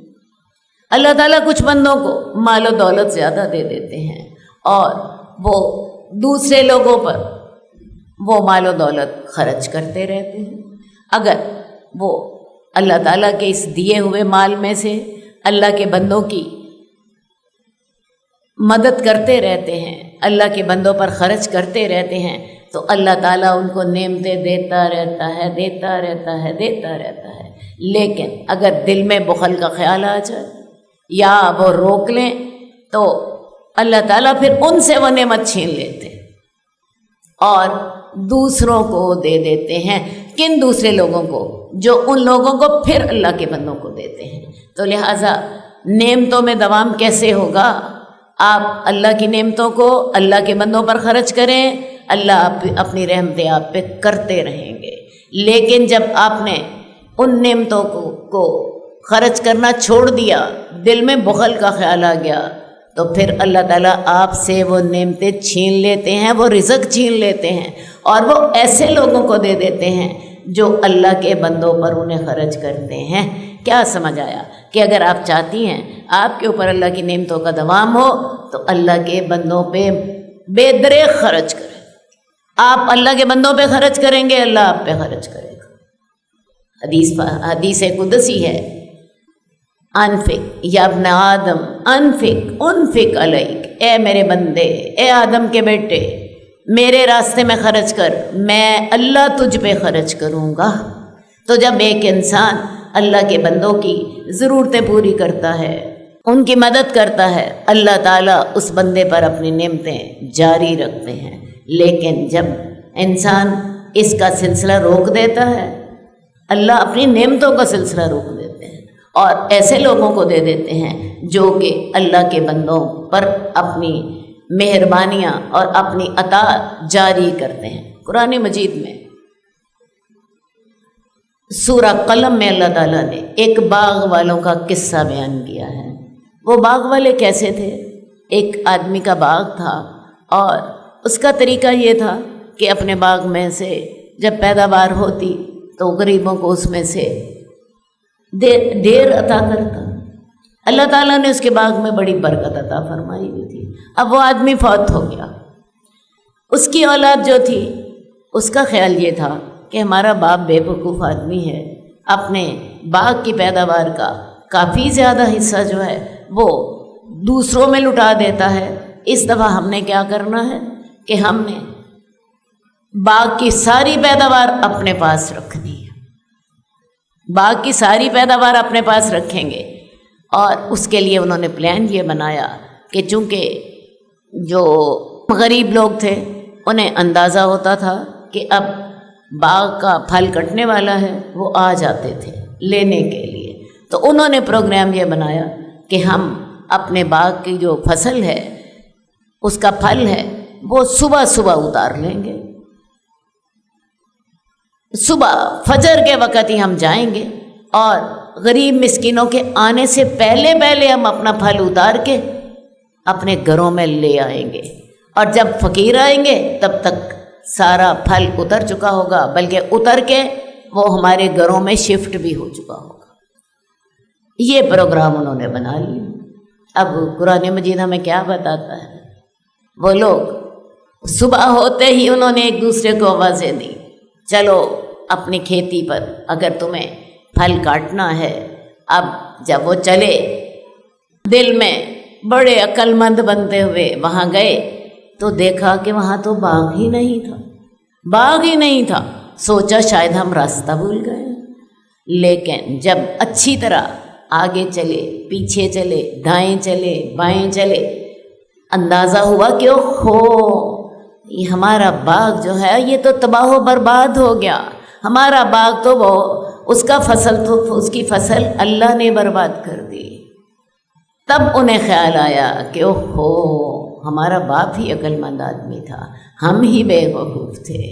اللہ تعالیٰ کچھ بندوں کو مال و دولت زیادہ دے دیتے ہیں اور وہ دوسرے لوگوں پر وہ مال و دولت خرچ کرتے رہتے ہیں۔ اگر وہ اللہ تعالیٰ کے اس دیے ہوئے مال میں سے اللہ کے بندوں کی مدد کرتے رہتے ہیں، اللہ کے بندوں پر خرچ کرتے رہتے ہیں، تو اللہ تعالیٰ ان کو نعمتیں دیتا رہتا ہے، دیتا رہتا ہے، دیتا رہتا ہے۔ لیکن اگر دل میں بخل کا خیال آ جائے یا وہ روک لیں تو اللہ تعالیٰ پھر ان سے وہ نعمت چھین لیتے ہیں اور دوسروں کو دے دیتے ہیں۔ کن دوسرے لوگوں کو؟ جو ان لوگوں کو پھر اللہ کے بندوں کو دیتے ہیں۔ تو لہٰذا نعمتوں میں دوام کیسے ہوگا؟ آپ اللہ کی نعمتوں کو اللہ کے بندوں پر خرچ کریں، اللہ اپنی رحمتیں آپ پہ کرتے رہیں گے۔ لیکن جب آپ نے ان نعمتوں کو خرچ کرنا چھوڑ دیا، دل میں بخل کا خیال آ گیا، تو پھر اللہ تعالیٰ آپ سے وہ نعمتیں چھین لیتے ہیں، وہ رزق چھین لیتے ہیں اور وہ ایسے لوگوں کو دے دیتے ہیں جو اللہ کے بندوں پر انہیں خرچ کرتے ہیں۔ کیا سمجھ آیا کہ اگر آپ چاہتی ہیں آپ کے اوپر اللہ کی نعمتوں کا دوام ہو تو اللہ کے بندوں پہ بے دریغ خرچ کریں۔ آپ اللہ کے بندوں پہ خرچ کریں گے، اللہ آپ پہ خرچ کرے گا۔ حدیث قدسی ہے، انفق یا ابن آدم انفق علیک، اے میرے بندے، اے آدم کے بیٹے، میرے راستے میں خرچ کر، میں اللہ تجھ پہ خرچ کروں گا۔ تو جب ایک انسان اللہ کے بندوں کی ضرورتیں پوری کرتا ہے، ان کی مدد کرتا ہے، اللہ تعالیٰ اس بندے پر اپنی نعمتیں جاری رکھتے ہیں۔ لیکن جب انسان اس کا سلسلہ روک دیتا ہے، اللہ اپنی نعمتوں کا سلسلہ روک دیتے ہیں اور ایسے لوگوں کو دے دیتے ہیں جو کہ اللہ کے بندوں پر اپنی مہربانیاں اور اپنی عطا جاری کرتے ہیں۔ قرآن مجید میں سورہ قلم میں اللہ تعالیٰ نے ایک باغ والوں کا قصہ بیان کیا ہے۔ وہ باغ والے کیسے تھے؟ ایک آدمی کا باغ تھا اور اس کا طریقہ یہ تھا کہ اپنے باغ میں سے جب پیداوار ہوتی تو غریبوں کو اس میں سے ڈھیر عطا کرتا۔ اللہ تعالیٰ نے اس کے باغ میں بڑی برکت عطا فرمائی ہوئی تھی۔ اب وہ آدمی فوت ہو گیا، اس کی اولاد جو تھی اس کا خیال یہ تھا کہ ہمارا باپ بے وقوف آدمی ہے، اپنے باغ کی پیداوار کا کافی زیادہ حصہ جو ہے وہ دوسروں میں لٹا دیتا ہے۔ اس دفعہ ہم نے کیا کرنا ہے کہ ہم نے باغ کی ساری پیداوار اپنے پاس رکھنی ہے، باغ کی ساری پیداوار اپنے پاس رکھیں گے۔ اور اس کے لیے انہوں نے پلان یہ بنایا کہ چونکہ جو غریب لوگ تھے انہیں اندازہ ہوتا تھا کہ اب باغ کا پھل کٹنے والا ہے، وہ آ جاتے تھے لینے کے لیے، تو انہوں نے پروگرام یہ بنایا کہ ہم اپنے باغ کی جو فصل ہے، اس کا پھل ہے، وہ صبح صبح اتار لیں گے۔ صبح فجر کے وقت ہی ہم جائیں گے اور غریب مسکینوں کے آنے سے پہلے پہلے ہم اپنا پھل اتار کے اپنے گھروں میں لے آئیں گے، اور جب فقیر آئیں گے تب تک سارا پھل اتر چکا ہوگا، بلکہ اتر کے وہ ہمارے گھروں میں شفٹ بھی ہو چکا ہوگا۔ یہ پروگرام انہوں نے بنا لیا۔ اب قرآن مجید ہمیں کیا بتاتا ہے؟ وہ لوگ صبح ہوتے ہی انہوں نے ایک دوسرے کو آوازیں دی، چلو اپنی کھیتی پر اگر تمہیں پھل کاٹنا ہے۔ اب جب وہ چلے، دل میں بڑے عقل مند بنتے ہوئے وہاں گئے تو دیکھا کہ وہاں تو باغ ہی نہیں تھا، باغ ہی نہیں تھا۔ سوچا شاید ہم راستہ بھول گئے، لیکن جب اچھی طرح آگے چلے، پیچھے چلے، دائیں چلے، بائیں چلے، اندازہ ہوا کہ یہ ہمارا باغ جو ہے یہ تو تباہ و برباد ہو گیا، ہمارا باغ تو وہ اس کی فصل اللہ نے برباد کر دی۔ تب انہیں خیال آیا کہ ہمارا باپ ہی عقل مند آدمی تھا، ہم ہی بے وقوف تھے۔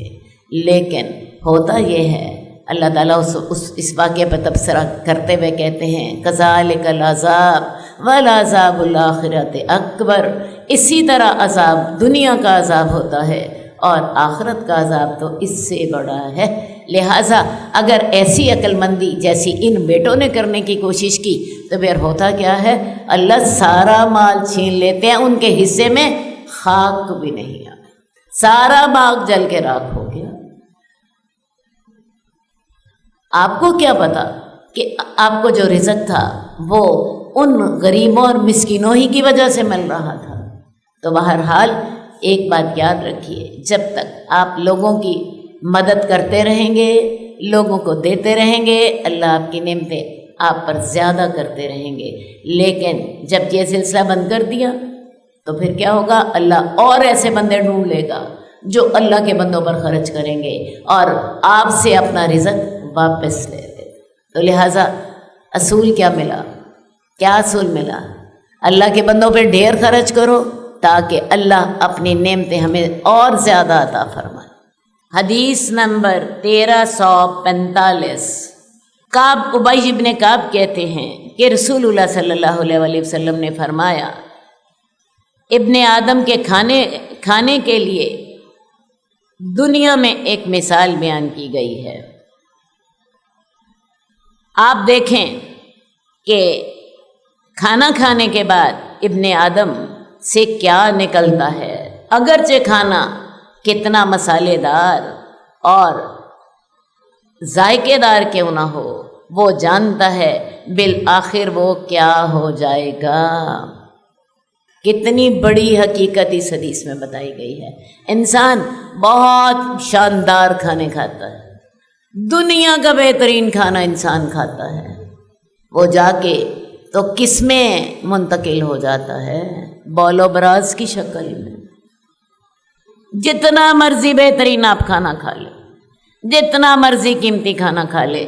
لیکن ہوتا یہ ہے، اللہ تعالیٰ اس واقعے پر تبصرہ کرتے ہوئے کہتے ہیں کذالک العذاب والعذاب الآخرۃ اکبر، اسی طرح عذاب دنیا کا عذاب ہوتا ہے اور آخرت کا عذاب تو اس سے بڑا ہے۔ لہٰذا اگر ایسی عقل مندی جیسی ان بیٹوں نے کرنے کی کوشش کی تو پھر ہوتا کیا ہے، اللہ سارا مال چھین لیتے ہیں، ان کے حصے میں خاک بھی نہیں آ، سارا باغ جل کے راکھ ہو گیا۔ آپ کو کیا پتا کہ آپ کو جو رزق تھا وہ ان غریبوں اور مسکینوں ہی کی وجہ سے مل رہا تھا۔ تو بہرحال ایک بات یاد رکھیے، جب تک آپ لوگوں کی مدد کرتے رہیں گے، لوگوں کو دیتے رہیں گے، اللہ آپ کی نعمتیں آپ پر زیادہ کرتے رہیں گے۔ لیکن جب یہ سلسلہ بند کر دیا تو پھر کیا ہوگا، اللہ اور ایسے بندے ڈھونڈ لے گا جو اللہ کے بندوں پر خرچ کریں گے اور آپ سے اپنا رزق واپس لے لے۔ تو لہٰذا اصول کیا ملا؟ کیا اصول ملا؟ اللہ کے بندوں پہ ڈھیر خرچ کرو تاکہ اللہ اپنی نعمتیں ہمیں اور زیادہ عطا فرمائے۔ حدیث نمبر 1345، کعب ابی بن کعب کہتے ہیں کہ رسول اللہ صلی اللہ علیہ وسلم نے فرمایا، ابن آدم کے کھانے کے لیے دنیا میں ایک مثال بیان کی گئی ہے۔ آپ دیکھیں کہ کھانا کھانے کے بعد ابن آدم سے کیا نکلتا ہے، اگرچہ کھانا کتنا مسالے دار اور ذائقے دار کیوں نہ ہو، وہ جانتا ہے بالآخر وہ کیا ہو جائے گا۔ کتنی بڑی حقیقت اس حدیث میں بتائی گئی ہے۔ انسان بہت شاندار کھانے کھاتا ہے، دنیا کا بہترین کھانا انسان کھاتا ہے، وہ جا کے تو کس میں منتقل ہو جاتا ہے؟ بول و براز کی شکل میں۔ جتنا مرضی بہترین آپ کھانا کھا لیں، جتنا مرضی قیمتی کھانا کھا لے،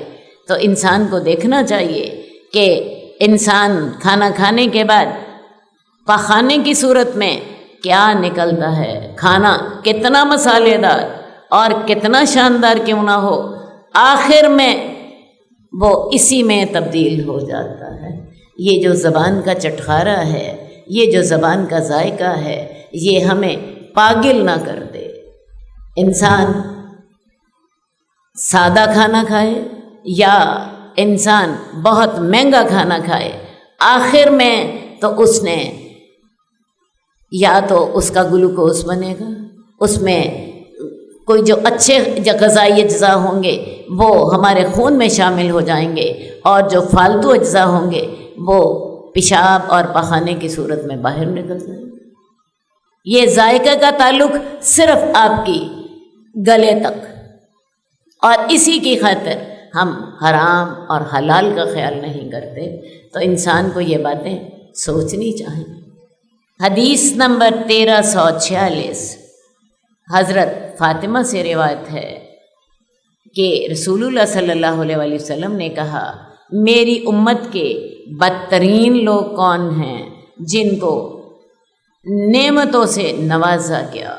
تو انسان کو دیکھنا چاہیے کہ انسان کھانا کھانے کے بعد پخانے کی صورت میں کیا نکلتا ہے۔ کھانا کتنا مسالے دار اور کتنا شاندار کیوں نہ ہو، آخر میں وہ اسی میں تبدیل ہو جاتا ہے۔ یہ جو زبان کا چٹخارا ہے، یہ جو زبان کا ذائقہ ہے، یہ ہمیں پاگل نہ کر دے۔ انسان سادہ کھانا کھائے یا انسان بہت مہنگا کھانا کھائے، آخر میں تو اس نے یا تو اس کا گلوکوز بنے گا، اس میں کوئی جو اچھے غذائی اجزاء ہوں گے وہ ہمارے خون میں شامل ہو جائیں گے، اور جو فالتو اجزاء ہوں گے وہ پیشاب اور پخانے کی صورت میں باہر نکل جائیں گے۔ یہ ذائقہ کا تعلق صرف آپ کی گلے تک، اور اسی کی خاطر ہم حرام اور حلال کا خیال نہیں کرتے۔ تو انسان کو یہ باتیں سوچنی چاہیے۔ حدیث نمبر 1346، حضرت فاطمہ سے روایت ہے کہ رسول اللہ صلی اللہ علیہ وسلم نے کہا، میری امت کے بدترین لوگ کون ہیں؟ جن کو نعمتوں سے نوازا گیا۔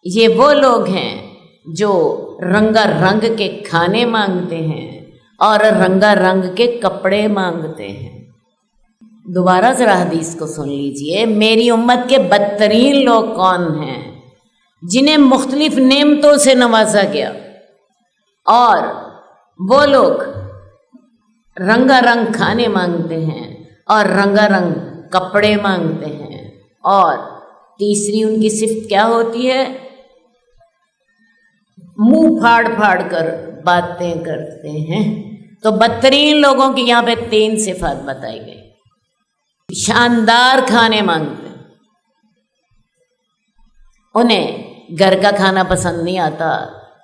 یہ وہ لوگ ہیں جو رنگا رنگ کے کھانے مانگتے ہیں اور رنگا رنگ کے کپڑے مانگتے ہیں۔ دوبارہ ذرا حدیث کو سن لیجئے، میری امت کے بدترین لوگ کون ہیں؟ جنہیں مختلف نعمتوں سے نوازا گیا، اور وہ لوگ رنگا رنگ کھانے مانگتے ہیں اور رنگا رنگ کپڑے مانگتے ہیں، اور تیسری ان کی صفت کیا ہوتی ہے؟ منہ پھاڑ پھاڑ کر باتیں کرتے ہیں۔ تو بدترین لوگوں کی یہاں پہ 3 صفات بتائی گئی۔ شاندار کھانے مانگتے ہیں، انہیں گھر کا کھانا پسند نہیں آتا،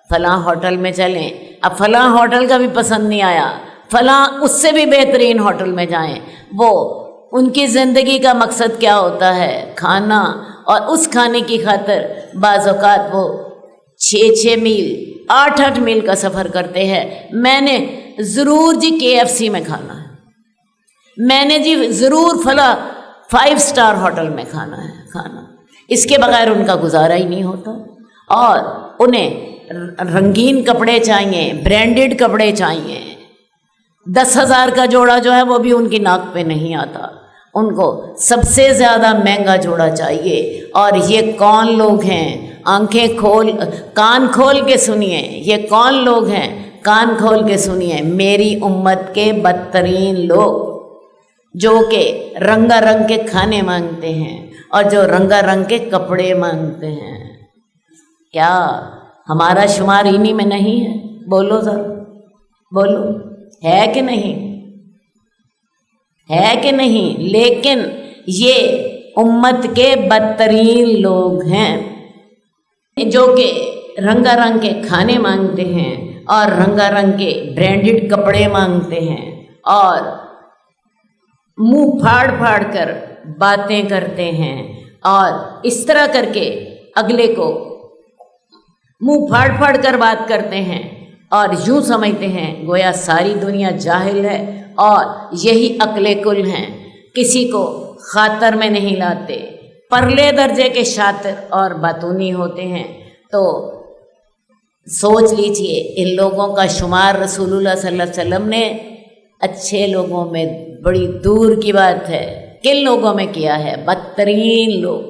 فلاں ہوٹل میں چلیں، اب فلاں ہوٹل کا بھی پسند نہیں آیا، فلاں اس سے بھی بہترین ہوٹل میں جائیں۔ وہ ان کی زندگی کا مقصد کیا ہوتا ہے؟ کھانا، اور اس کھانے کی خاطر بعض اوقات وہ 6 میل 8 میل کا سفر کرتے ہیں۔ میں نے ضرور جی KFC میں کھانا ہے، میں نے جی ضرور فلاں 5 سٹار ہوٹل میں کھانا ہے۔ اس کے بغیر ان کا گزارا ہی نہیں ہوتا، اور انہیں رنگین کپڑے چاہیے، برانڈڈ کپڑے چاہیے، 10,000 کا جوڑا جو ہے وہ بھی ان کی ناک پہ نہیں آتا، ان کو سب سے زیادہ مہنگا جوڑا چاہیے۔ اور یہ کون لوگ ہیں؟ کان کھول کے سنیے، یہ کون لوگ ہیں؟ کان کھول کے سنیے، میری امت کے بدترین لوگ، جو کہ رنگا رنگ کے کھانے مانگتے ہیں اور جو رنگا رنگ کے کپڑے مانگتے ہیں۔ کیا ہمارا شمار انہی میں نہیں ہے؟ بولو ذرا، بولو، ہے کہ نہیں؟ ہے کہ نہیں؟ لیکن یہ امت کے بدترین لوگ ہیں جو کہ رنگا رنگ کے کھانے مانگتے ہیں اور رنگا رنگ کے برانڈڈ کپڑے مانگتے ہیں اور منہ پھاڑ پھاڑ کر باتیں کرتے ہیں اور اس طرح کر کے اگلے کو منہ پھاڑ پھاڑ کر بات کرتے ہیں اور یوں سمجھتے ہیں گویا ساری دنیا جاہل ہے اور یہی عقل کل ہیں، کسی کو خاطر میں نہیں لاتے، پرلے درجے کے شاطر اور باتونی ہوتے ہیں۔ تو سوچ لیجئے ان لوگوں کا شمار رسول اللہ صلی اللہ علیہ وسلم نے اچھے لوگوں میں بڑی دور کی بات ہے، کن لوگوں میں کیا ہے؟ بدترین لوگ۔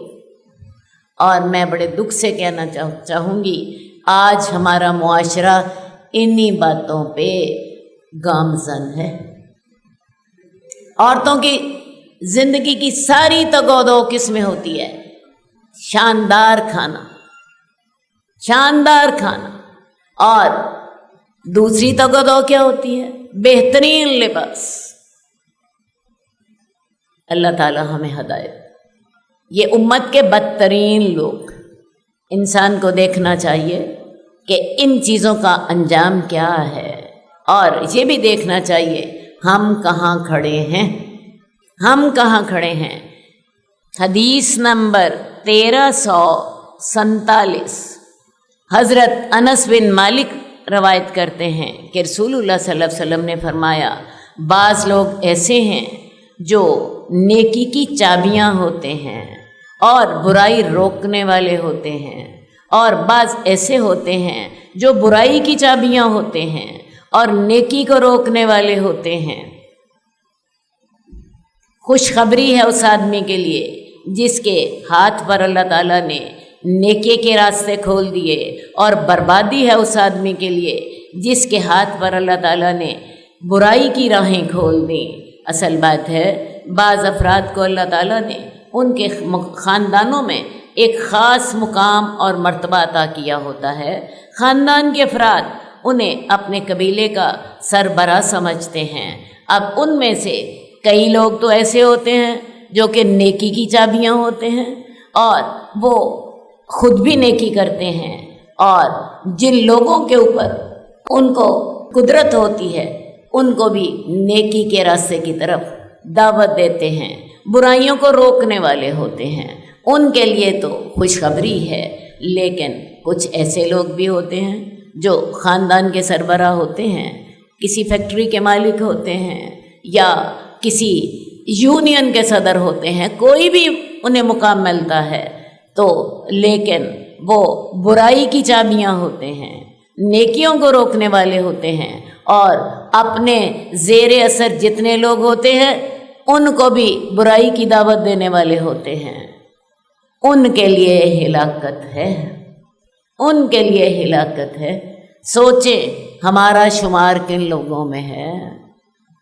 اور میں بڑے دکھ سے کہنا چاہوں گی آج ہمارا معاشرہ انہی باتوں پہ گامزن ہے۔ عورتوں کی زندگی کی ساری تگودو کس میں ہوتی ہے؟ شاندار کھانا، شاندار کھانا، اور دوسری تگودو کیا ہوتی ہے؟ بہترین لباس۔ اللہ تعالی ہمیں ہدایت۔ یہ امت کے بدترین لوگ، انسان کو دیکھنا چاہیے کہ ان چیزوں کا انجام کیا ہے اور یہ بھی دیکھنا چاہیے ہم کہاں کھڑے ہیں، ہم کہاں کھڑے ہیں۔ حدیث نمبر 1347 حضرت انس بن مالک روایت کرتے ہیں کہ رسول اللہ صلی اللہ علیہ وسلم نے فرمایا بعض لوگ ایسے ہیں جو نیکی کی چابیاں ہوتے ہیں اور برائی روکنے والے ہوتے ہیں، اور بعض ایسے ہوتے ہیں جو برائی کی چابیاں ہوتے ہیں اور نیکی کو روکنے والے ہوتے ہیں۔ خوشخبری ہے اس آدمی کے لیے جس کے ہاتھ پر اللہ تعالیٰ نے نیکی کے راستے کھول دیے، اور بربادی ہے اس آدمی کے لیے جس کے ہاتھ پر اللہ تعالیٰ نے برائی کی راہیں کھول دیں۔ اصل بات ہے بعض افراد کو اللہ تعالیٰ نے ان کے خاندانوں میں ایک خاص مقام اور مرتبہ عطا کیا ہوتا ہے۔ خاندان کے افراد انہیں اپنے قبیلے کا سربراہ سمجھتے ہیں۔ اب ان میں سے کئی لوگ تو ایسے ہوتے ہیں جو کہ نیکی کی چابیاں ہوتے ہیں اور وہ خود بھی نیکی کرتے ہیں، اور جن لوگوں کے اوپر ان کو قدرت ہوتی ہے ان کو بھی نیکی کے راستے کی طرف دعوت دیتے ہیں، برائیوں کو روکنے والے ہوتے ہیں۔ ان کے لیے تو خوشخبری ہے، لیکن کچھ ایسے لوگ بھی ہوتے ہیں جو خاندان کے سربراہ ہوتے ہیں، کسی فیکٹری کے مالک ہوتے ہیں یا کسی یونین کے صدر ہوتے ہیں، کوئی بھی انہیں مقام ملتا ہے تو لیکن وہ برائی کی چابیاں ہوتے ہیں، نیکیوں کو روکنے والے ہوتے ہیں، اور اپنے زیر اثر جتنے لوگ ہوتے ہیں ان کو بھی برائی کی دعوت دینے والے ہوتے ہیں۔ ان کے لیے ہلاکت ہے، ان کے لیے ہلاکت ہے۔ سوچیں ہمارا شمار کن لوگوں میں ہے،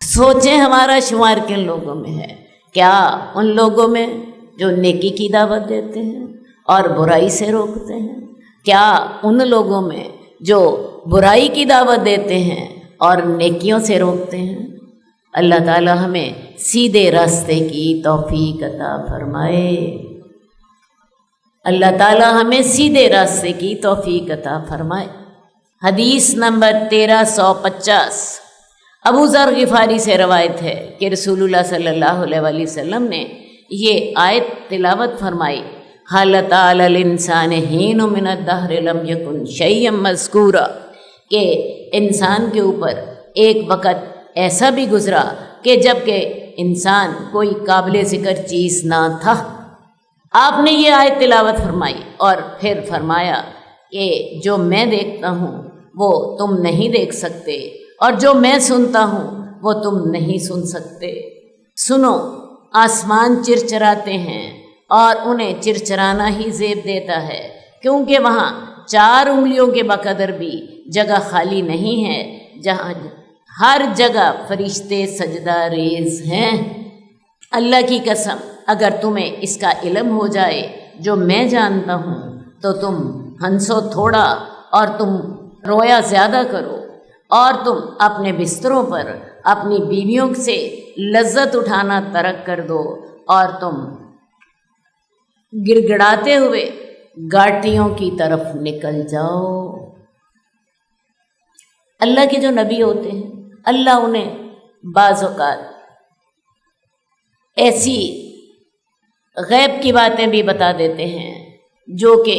سوچیں ہمارا شمار کن لوگوں میں ہے۔ کیا ان لوگوں میں جو نیکی کی دعوت دیتے ہیں اور برائی سے روکتے ہیں؟ کیا ان لوگوں میں جو برائی کی دعوت دیتے ہیں اور نیکیوں سے روکتے ہیں؟ اللہ تعالی ہمیں سیدھے راستے کی توفیق عطا فرمائے، اللہ تعالی ہمیں سیدھے راستے کی توفیق عطا فرمائے۔ حدیث نمبر 1350 ابو ذر غفاری سے روایت ہے کہ رسول اللہ صلی اللہ علیہ وآلہ وسلم نے یہ آیت تلاوت فرمائی، حَلَ تَعَلَى الْإِنسَانِ حِينٌ مِّنَ الدَّهْرِ لَمْ يَكُنْ شَيْئًا مَّذْكُورًا، کہ انسان کے اوپر ایک وقت ایسا بھی گزرا کہ جب کہ انسان کوئی قابل ذکر چیز نہ تھا۔ آپ نے یہ آیت تلاوت فرمائی اور پھر فرمایا کہ جو میں دیکھتا ہوں وہ تم نہیں دیکھ سکتے، اور جو میں سنتا ہوں وہ تم نہیں سن سکتے۔ سنو، آسمان چرچراتے ہیں اور انہیں چرچرانا ہی زیب دیتا ہے، کیونکہ وہاں 4 انگلیوں کے بقدر بھی جگہ خالی نہیں ہے، جہاں ہر جگہ فرشتے سجدہ ریز ہیں۔ اللہ کی قسم، اگر تمہیں اس کا علم ہو جائے جو میں جانتا ہوں تو تم ہنسو تھوڑا اور تم رویا زیادہ کرو، اور تم اپنے بستروں پر اپنی بیویوں سے لذت اٹھانا ترک کر دو، اور تم گڑ گڑاتے ہوئے گھاٹیوں کی طرف نکل جاؤ۔ اللہ کے جو نبی ہوتے ہیں، اللہ انہیں بعض اوقات ایسی غیب کی باتیں بھی بتا دیتے ہیں جو کہ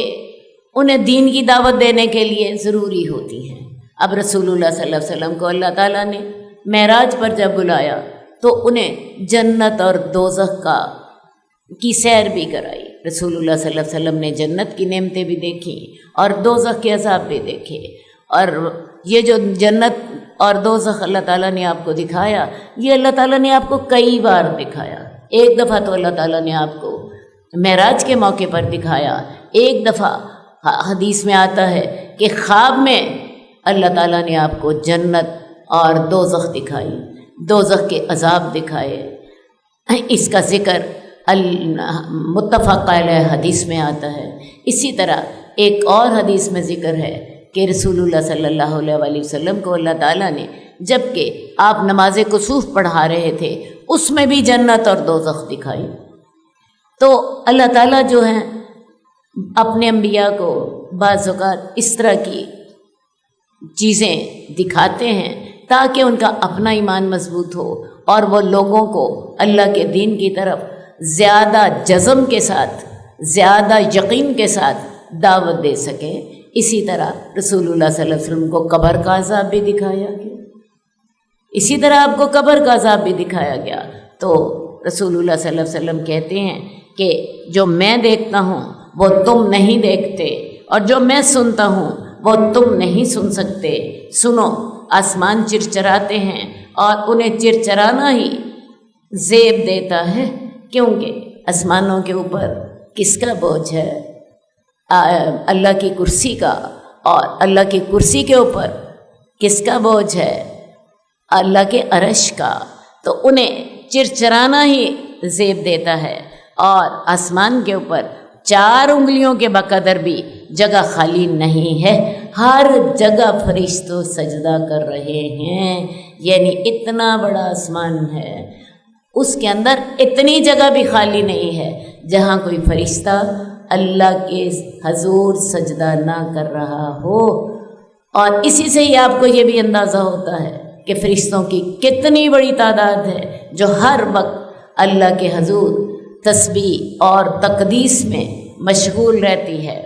انہیں دین کی دعوت دینے کے لیے ضروری ہوتی ہیں۔ اب رسول اللہ صلی اللہ علیہ وسلم کو اللہ تعالیٰ نے معراج پر جب بلایا تو انہیں جنت اور دوزخ کی سیر بھی کرائی۔ رسول اللہ صلی اللہ علیہ وسلم نے جنت کی نعمتیں بھی دیکھیں اور دوزخ کے عذاب بھی دیکھے، اور یہ جو جنت اور دوزخ اللہ تعالیٰ نے آپ کو دکھایا، یہ اللہ تعالیٰ نے آپ کو کئی بار دکھایا۔ ایک دفعہ تو اللہ تعالیٰ نے آپ کو معراج کے موقع پر دکھایا، ایک دفعہ حدیث میں آتا ہے کہ خواب میں اللہ تعالیٰ نے آپ کو جنت اور دوزخ دکھائی، دوزخ کے عذاب دکھائے۔ اس کا ذکر متفق علیہ حدیث میں آتا ہے۔ اسی طرح ایک اور حدیث میں ذکر ہے کہ رسول اللہ صلی اللہ علیہ وسلم کو اللہ تعالیٰ نے جب کہ آپ نماز کسوف پڑھا رہے تھے اس میں بھی جنت اور دوزخ دکھائی۔ تو اللہ تعالیٰ جو ہیں اپنے انبیاء کو بعض اوقات اس طرح کی چیزیں دکھاتے ہیں تاکہ ان کا اپنا ایمان مضبوط ہو اور وہ لوگوں کو اللہ کے دین کی طرف زیادہ جزم کے ساتھ، زیادہ یقین کے ساتھ دعوت دے سکیں۔ اسی طرح رسول اللہ صلی اللہ علیہ وسلم کو قبر کا عذاب بھی دکھایا گیا، اسی طرح آپ کو قبر کا عذاب بھی دکھایا گیا۔ تو رسول اللہ صلی اللہ علیہ وسلم کہتے ہیں کہ جو میں دیکھتا ہوں وہ تم نہیں دیکھتے، اور جو میں سنتا ہوں وہ تم نہیں سن سکتے۔ سنو، آسمان چرچراتے ہیں اور انہیں چرچرانا ہی زیب دیتا ہے، کیونکہ آسمانوں کے اوپر کس کا بوجھ ہے؟ اللہ کی کرسی کا، اور اللہ کی کرسی کے اوپر کس کا بوجھ ہے؟ اللہ کے عرش کا۔ تو انہیں چرچرانا ہی زیب دیتا ہے، اور آسمان کے اوپر 4 انگلیوں کے بقدر بھی جگہ خالی نہیں ہے، ہر جگہ فرشتوں سجدہ کر رہے ہیں۔ یعنی اتنا بڑا آسمان ہے، اس کے اندر اتنی جگہ بھی خالی نہیں ہے جہاں کوئی فرشتہ اللہ کے حضور سجدہ نہ کر رہا ہو۔ اور اسی سے ہی آپ کو یہ بھی اندازہ ہوتا ہے کہ فرشتوں کی کتنی بڑی تعداد ہے جو ہر وقت اللہ کے حضور تسبیح اور تقدیس میں مشغول رہتی ہے۔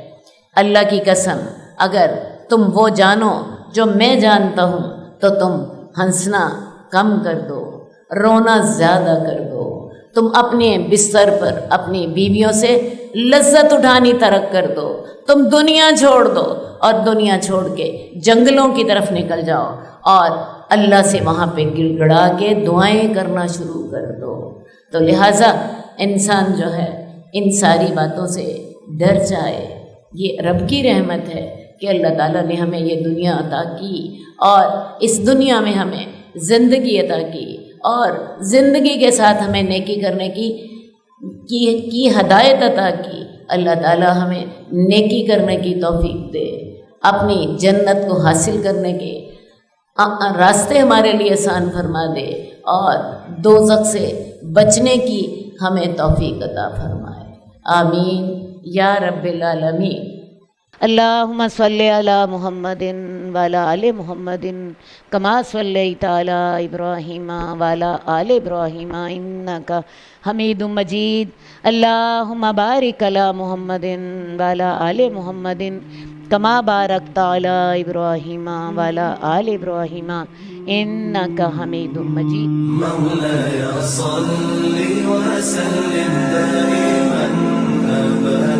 اللہ کی قسم، اگر تم وہ جانو جو میں جانتا ہوں تو تم ہنسنا کم کر دو، رونا زیادہ کر دو، تم اپنے بستر پر اپنی بیویوں سے لذت اٹھانی ترک کر دو، تم دنیا چھوڑ دو اور دنیا چھوڑ کے جنگلوں کی طرف نکل جاؤ اور اللہ سے وہاں پہ گڑ گڑا کے دعائیں کرنا شروع کر دو۔ تو لہٰذا انسان جو ہے ان ساری باتوں سے ڈر جائے۔ یہ رب کی رحمت ہے کہ اللہ تعالیٰ نے ہمیں یہ دنیا عطا کی، اور اس دنیا میں ہمیں زندگی عطا کی، اور زندگی کے ساتھ ہمیں نیکی کرنے کی ہدایت عطا کی۔ اللہ تعالیٰ ہمیں نیکی کرنے کی توفیق دے، اپنی جنت کو حاصل کرنے کے راستے ہمارے لیے آسان فرما دے، اور دوزخ سے بچنے کی ہمیں توفیق عطا فرمائے۔ آمین یا رب العالمین۔ اللہم صلی علی محمد وعلی آل محمد کما صلیت علی ابراہیم وعلی آل ابراہیم انک حمید مجید۔ اللہم بارک علی محمد وعلی آل محمد کما بارکت علی ابراہیم وعلی آل ابراہیم انک حمید مجید۔ مولایا صلی وسلم دائما ابدا